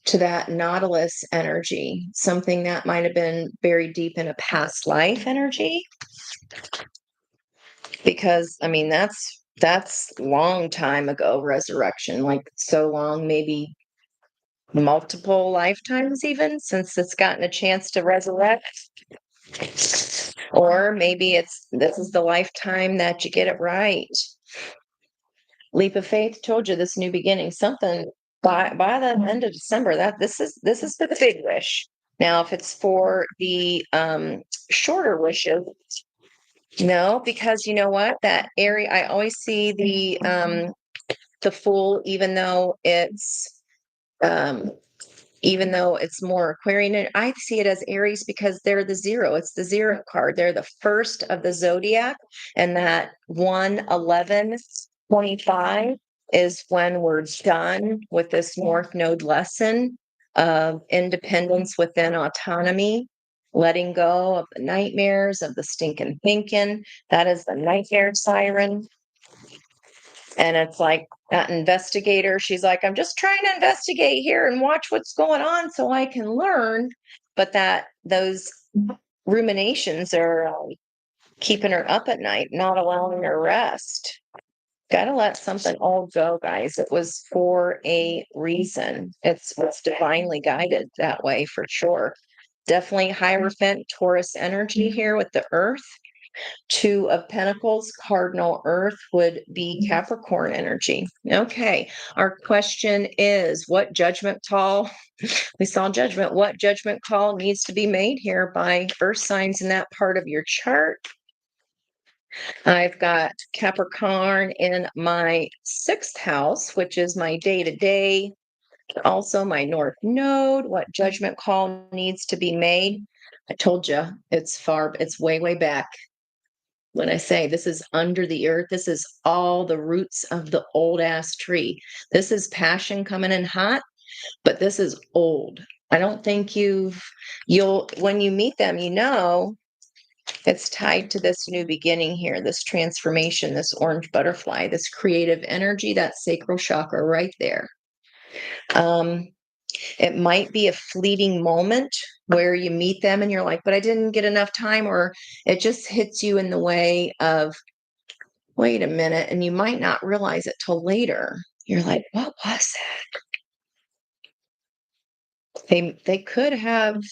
to that Nautilus energy, something that might have been buried deep in a past life energy. Because I mean that's long time ago resurrection, like so long, maybe multiple lifetimes even since it's gotten a chance to resurrect. Or maybe this is the lifetime that you get it right. Leap of faith told you this new beginning, something by the end of December. That this is the big wish. Now, if it's for the shorter wishes, no, because you know what? That area, I always see the Fool, um even though it's more Aquarian, I see it as Aries because they're the zero. It's the zero card. They're the first of the zodiac. And that 1/11/25 is when we're done with this North Node lesson of independence within autonomy, letting go of the nightmares, of the stinking thinking. That is the nightmare siren. And it's like that investigator, she's like, I'm just trying to investigate here and watch what's going on so I can learn. But those ruminations are keeping her up at night, not allowing her rest. Got to let something all go, guys. It was for a reason. It's divinely guided that way for sure. Definitely Hierophant Taurus energy here with the earth. 2 of Pentacles, cardinal earth would be Capricorn energy. Okay. Our question is what judgment call? We saw judgment. What judgment call needs to be made here by earth signs in that part of your chart? I've got Capricorn in my 6th house, which is my day to day. Also, my North Node. What judgment call needs to be made? I told you it's way, way back. When I say this is under the earth, this is all the roots of the old ass tree. This is passion coming in hot, but this is old. I don't think when you meet them, it's tied to this new beginning here, this transformation, this orange butterfly, this creative energy, that sacral chakra right there. It might be a fleeting moment where you meet them and you're like, but I didn't get enough time, or it just hits you in the way of, wait a minute, and you might not realize it till later. You're like, what was that? They could have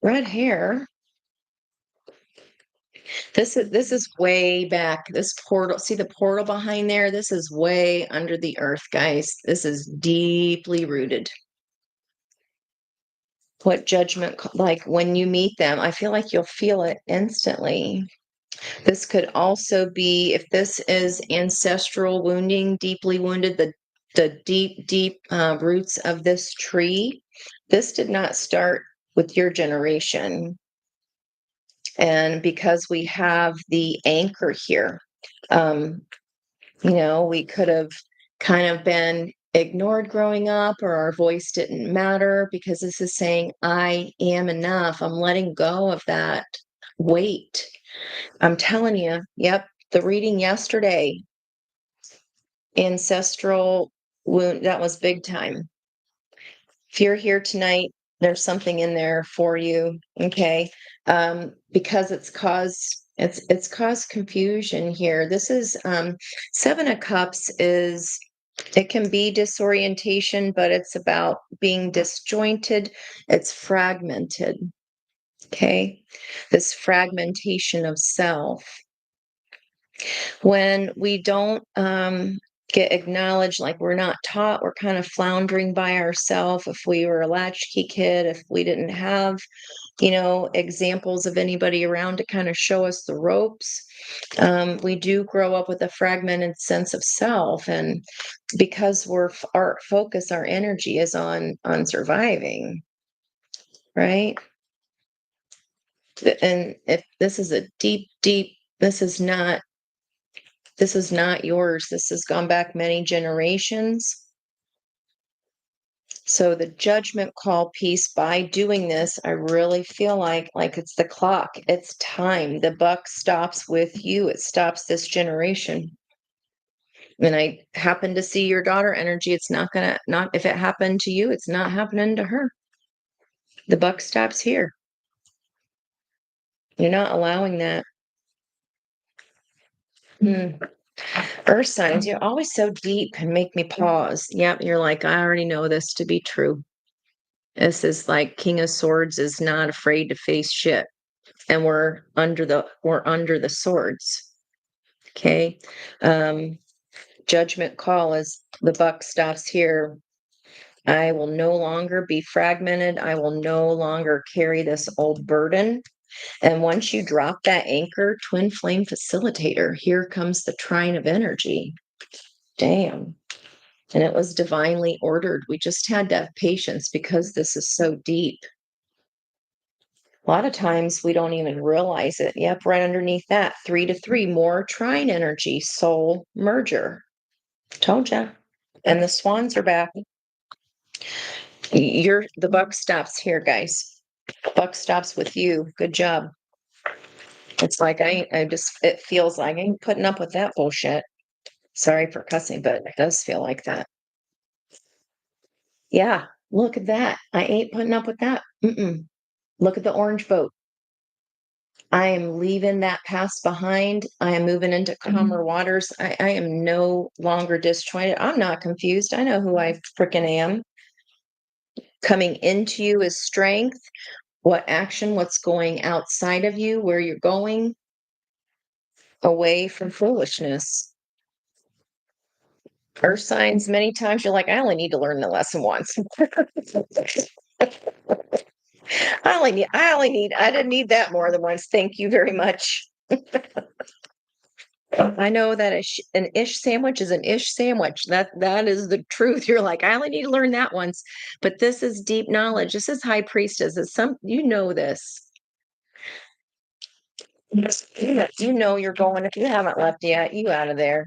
red hair. This is way back. This portal, see the portal behind there? This is way under the earth, guys. This is deeply rooted. What judgment, like when you meet them, I feel like you'll feel it instantly. This could also be, if this is ancestral wounding, deeply wounded, the deep, deep roots of this tree. This did not start with your generation. And because we have the anchor here, um, we could have kind of been ignored growing up, or our voice didn't matter, because this is saying, I am enough. I'm letting go of that weight. I'm telling you, yep, the reading yesterday, ancestral wound, that was big time. If you're here tonight, there's something in there for you, okay? Because it's caused confusion here. This is Seven of Cups is, it can be disorientation, but it's about being disjointed. It's fragmented, okay? This fragmentation of self. When we don't get acknowledged, like we're not taught, we're kind of floundering by ourselves. If we were a latchkey kid, if we didn't have, examples of anybody around to kind of show us the ropes, we do grow up with a fragmented sense of self. And because our focus, our energy is on surviving, right? And if this is a deep, deep, this is not yours. This has gone back many generations. So the judgment call piece, by doing this, I really feel like it's the clock. It's time. The buck stops with you. It stops this generation. And I happen to see your daughter energy. It's not if it happened to you, it's not happening to her. The buck stops here. You're not allowing that. Hmm. Earth signs, you're always so deep and make me pause. Yep, you're like, I already know this to be true. This is like King of Swords is not afraid to face shit. And we're under the swords. Okay. Um, Judgment call is the buck stops here. I will no longer be fragmented. I will no longer carry this old burden. And once you drop that anchor, twin flame facilitator, here comes the trine of energy. Damn. And it was divinely ordered. We just had to have patience because this is so deep. A lot of times we don't even realize it. Yep, right underneath that, 3 to 3, more trine energy, soul merger. Told ya. And the swans are back. The buck stops here, guys. Buck stops with you. Good job. It's like it feels like I ain't putting up with that bullshit. Sorry for cussing, but it does feel like that. Yeah, look at that. I ain't putting up with that. Mm-mm. Look at the orange boat. I am leaving that past behind. I am moving into calmer waters. I am no longer disjointed. I'm not confused. I know who I freaking am. Coming into you is strength. What action, what's going outside of you, where you're going, away from foolishness. Earth signs, many times you're like, I only need to learn the lesson once. I didn't need that more than once. Thank you very much. I know that an ish sandwich is an ish sandwich. That is the truth. You're like, I only need to learn that once. But this is deep knowledge. This is High Priestess. It's this. You know you're going. If you haven't left yet, you out of there.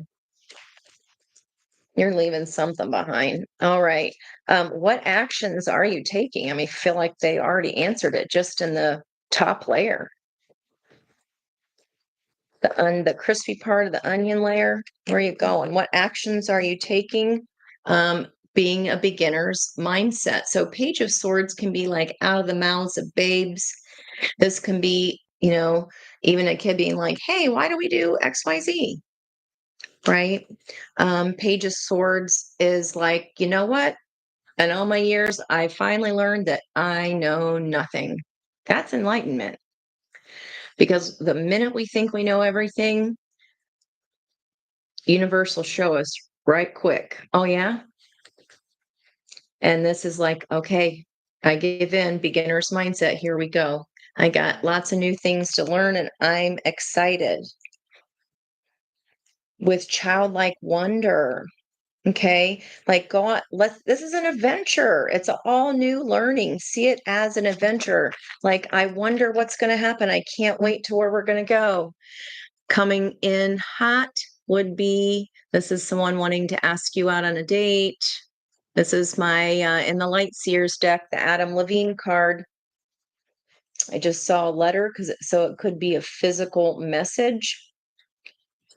You're leaving something behind. All right. What actions are you taking? I mean, I feel like they already answered it just in the top layer. The crispy part of the onion layer. Where are you going? What actions are you taking? Being a beginner's mindset. So Page of Swords can be like out of the mouths of babes. This can be, even a kid being like, hey, why do we do XYZ? Right? Page of Swords is like, you know what? In all my years, I finally learned that I know nothing. That's enlightenment. Because the minute we think we know everything, universe will show us right quick. Oh, yeah? And this is like, okay, I give in, beginner's mindset. Here we go. I got lots of new things to learn, and I'm excited with childlike wonder. Okay. Like go on, this is an adventure. It's all new learning. See it as an adventure. Like, I wonder what's going to happen. I can't wait to where we're going to go. Coming in hot would be, this is someone wanting to ask you out on a date. This is my, in the Light Seers deck, the Adam Levine card. I just saw a letter so it could be a physical message.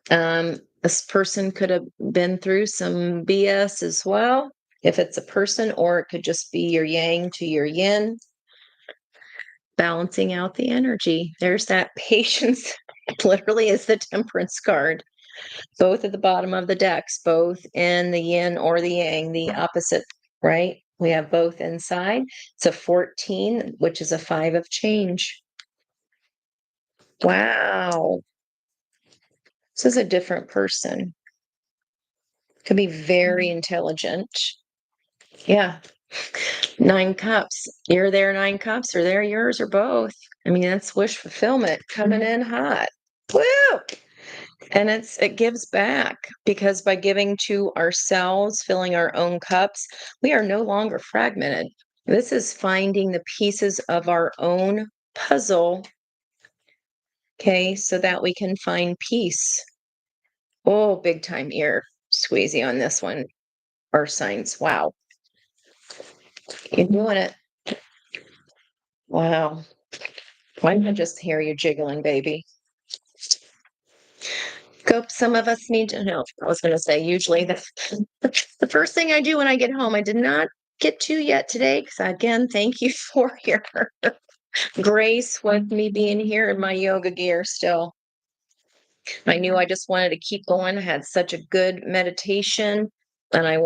This person could have been through some BS as well, if it's a person, or it could just be your yang to your yin, balancing out the energy. There's that patience. Literally is the Temperance card, both at the bottom of the decks, both in the yin or the yang, the opposite, right? We have both inside. It's a 14, which is a 5 of change. Wow. This is a different person. Could be very intelligent. Yeah. 9 cups. You're there, 9 cups, or they're yours, or both. I mean, that's wish fulfillment coming in hot. Woo! And it gives back, because by giving to ourselves, filling our own cups, we are no longer fragmented. This is finding the pieces of our own puzzle, okay, so that we can find peace. Oh, big time ear squeezy on this one. Earth signs. Wow. You're doing it. Wow. Why didn't I just hear you jiggling, baby? Go. Some of us need to know. I was going to say, usually the first thing I do when I get home, I did not get to yet today, because again, thank you for your grace with me being here in my yoga gear still. I knew I just wanted to keep going. I had such a good meditation, and I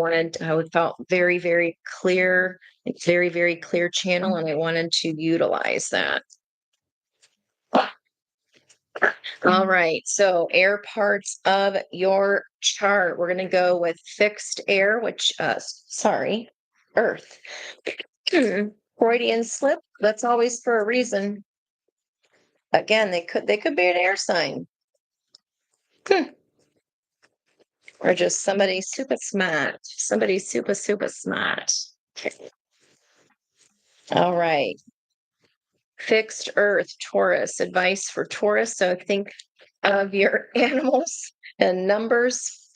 felt very, very clear, very, very clear channel, and I wanted to utilize that. All right. So air parts of your chart. We're going to go with fixed air, earth. Freudian slip. That's always for a reason. Again, they could be an air sign. Or just somebody super smart. Somebody super, super smart. All right. Fixed earth, Taurus. Advice for Taurus. So think of your animals and numbers.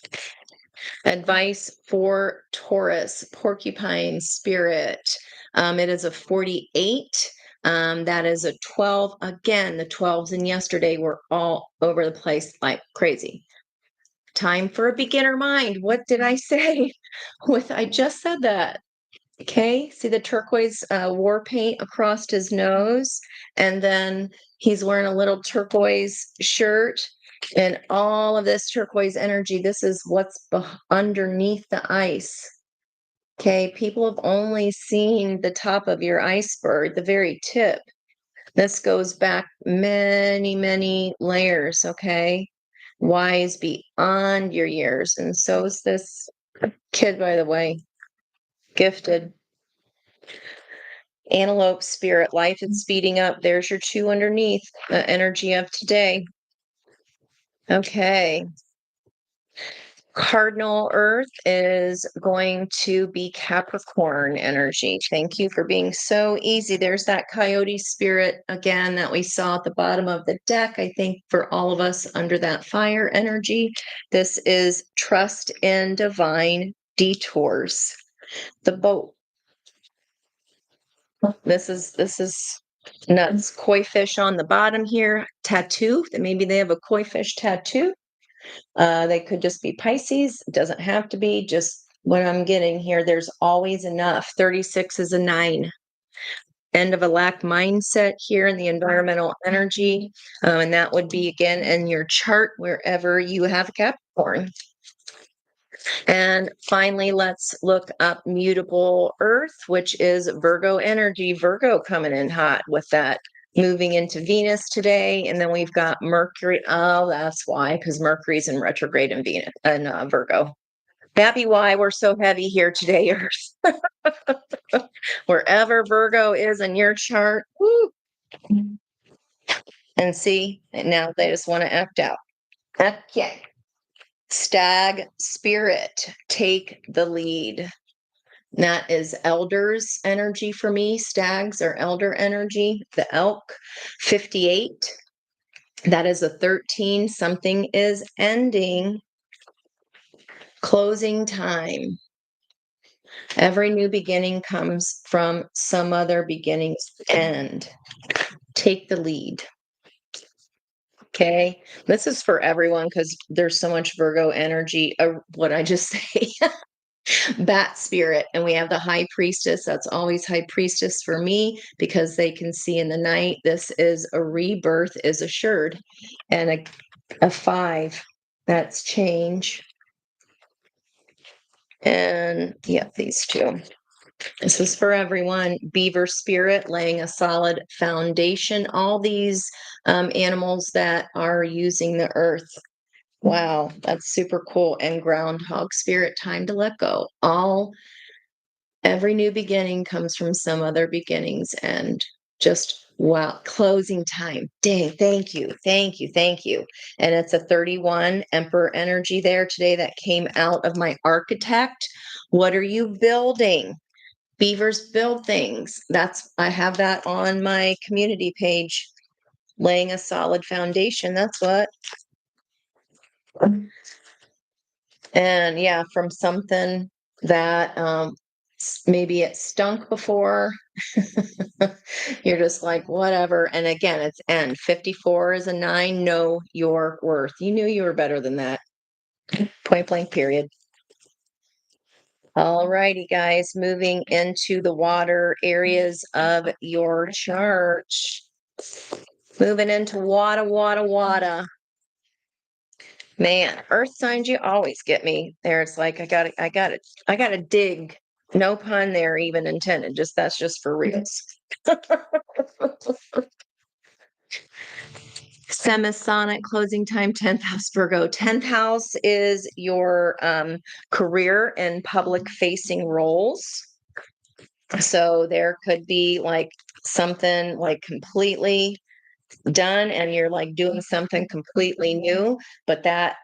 Advice for Taurus, porcupine spirit. It is a 48. That is a 12. Again, the 12s in yesterday were all over the place like crazy. Time for a beginner mind. What did I say? I just said that. Okay, see the turquoise war paint across his nose, and then he's wearing a little turquoise shirt, and all of this turquoise energy. This is what's underneath the ice. Okay, people have only seen the top of your iceberg, the very tip. This goes back many, many layers. Okay, wise beyond your years, and so is this kid, by the way, gifted. Antelope spirit, life is speeding up. There's your 2 underneath, the energy of today. Okay. Cardinal Earth is going to be Capricorn energy. Thank you for being so easy. There's that coyote spirit again that we saw at the bottom of the deck. I think for all of us under that fire energy, this is trust in divine detours. The boat. This is nuts. Koi fish on the bottom here. Tattoo. Maybe they have a koi fish tattoo. They could just be Pisces. It doesn't have to be. Just what I'm getting here. There's always enough. 36 is a 9. End of a lack mindset here in the environmental energy. And that would be again in your chart wherever you have Capricorn. And finally, let's look up mutable earth, which is Virgo energy. Virgo coming in hot with that moving into Venus today, and then we've got Mercury. Oh, that's why, because Mercury's in retrograde in Venus and Virgo. That be why we're so heavy here today, Earth. Wherever Virgo is in your chart, woo. And see, and now they just want to act out. Okay. Stag spirit, take the lead. That is elders energy for me. Stags are elder energy. The elk, 58. That is a 13. Something is ending. Closing time. Every new beginning comes from some other beginning's end. Take the lead. Okay. This is for everyone because there's so much Virgo energy. What I just say? Bat spirit. And we have the High Priestess. That's always High Priestess for me because they can see in the night. This is a rebirth is assured. And a 5. That's change. And yeah, these two. This is for everyone. Beaver spirit, laying a solid foundation. All these animals that are using the earth. Wow, that's super cool. And groundhog spirit, time to let go. Every new beginning comes from some other beginnings. And just wow, closing time. Dang, thank you, thank you, thank you. And it's a 31 Emperor energy there today that came out of my architect. What are you building? Beavers build things. I have that on my community page. Laying a solid foundation. That's what. And yeah, from something that maybe it stunk before. You're just like, whatever. And again, it's end. 54 is a 9. Know your worth. You knew you were better than that. Point blank, period. All righty, guys, moving into the water areas of your chart. Moving into water, water, water. Man, earth signs, you always get me there. It's like I gotta dig. No pun there, even intended. That's just for reals. Semisonic closing time, 10th house Virgo. 10th house is your career and public facing roles. So there could be like something like completely done and you're like doing something completely new, but that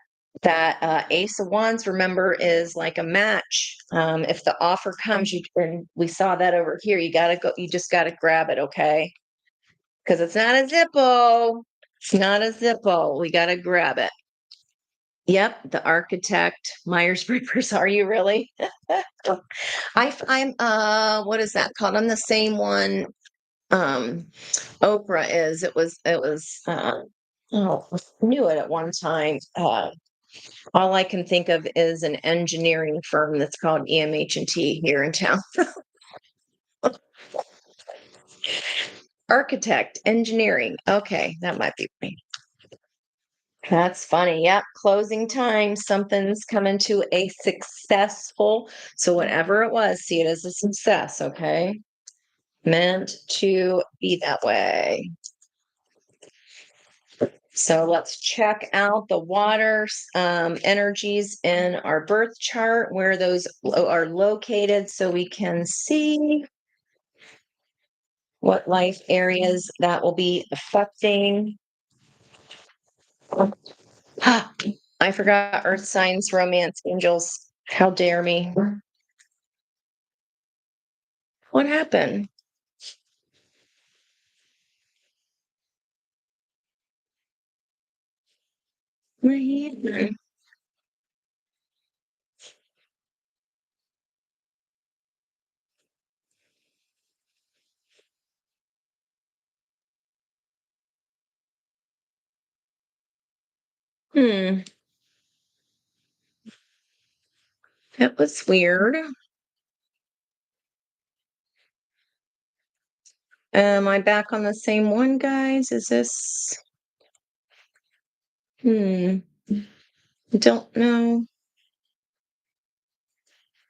Ace of Wands, remember, is like a match. If the offer comes, and we saw that over here, you just gotta grab it, okay? Because it's not a Zippo. It's not a Zippo. We gotta grab it. Yep, the architect, Myers-Briggs. Are you really? I'm what is that called? I'm the same one Oprah is. It was oh, I knew it at one time. All I can think of is an engineering firm that's called EMH&T here in town. Architect, engineering. Okay, that might be me. That's funny. Yep. Closing time. Something's coming to a successful. So whatever it was, see it as a success. Okay. Meant to be that way. So let's check out the water energies in our birth chart, where those are located so we can see what life areas that will be affecting. I forgot earth signs, romance, angels. How dare me? What happened? What happened? Hmm, that was weird. Am I back on the same one, guys? Is this? Hmm, don't know.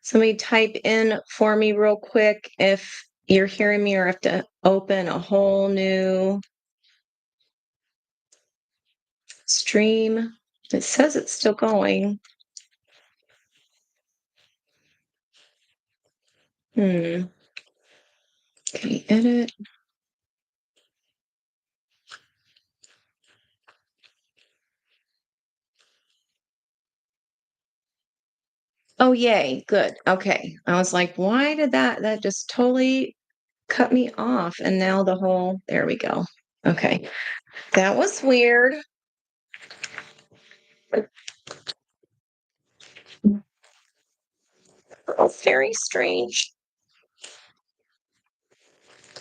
Somebody type in for me real quick if you're hearing me or have to open a whole new Stream. It says it's still going. Hmm. Okay, edit. Oh, yay. Good. Okay. I was like, why did that just totally cut me off? And now the whole, there we go. Okay. That was weird. Very strange.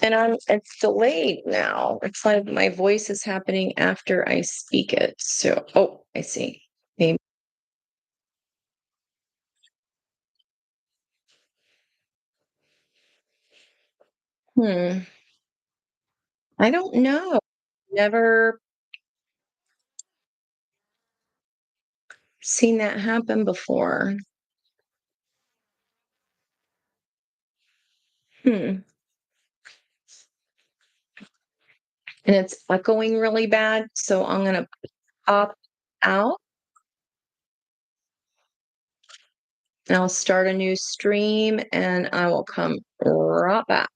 And it's delayed now. It's like my voice is happening after I speak it. So, oh, I see. Maybe. Hmm. I don't know. Never seen that happen before. Hmm. And it's echoing really bad. So I'm going to pop out and I'll start a new stream and I will come right back.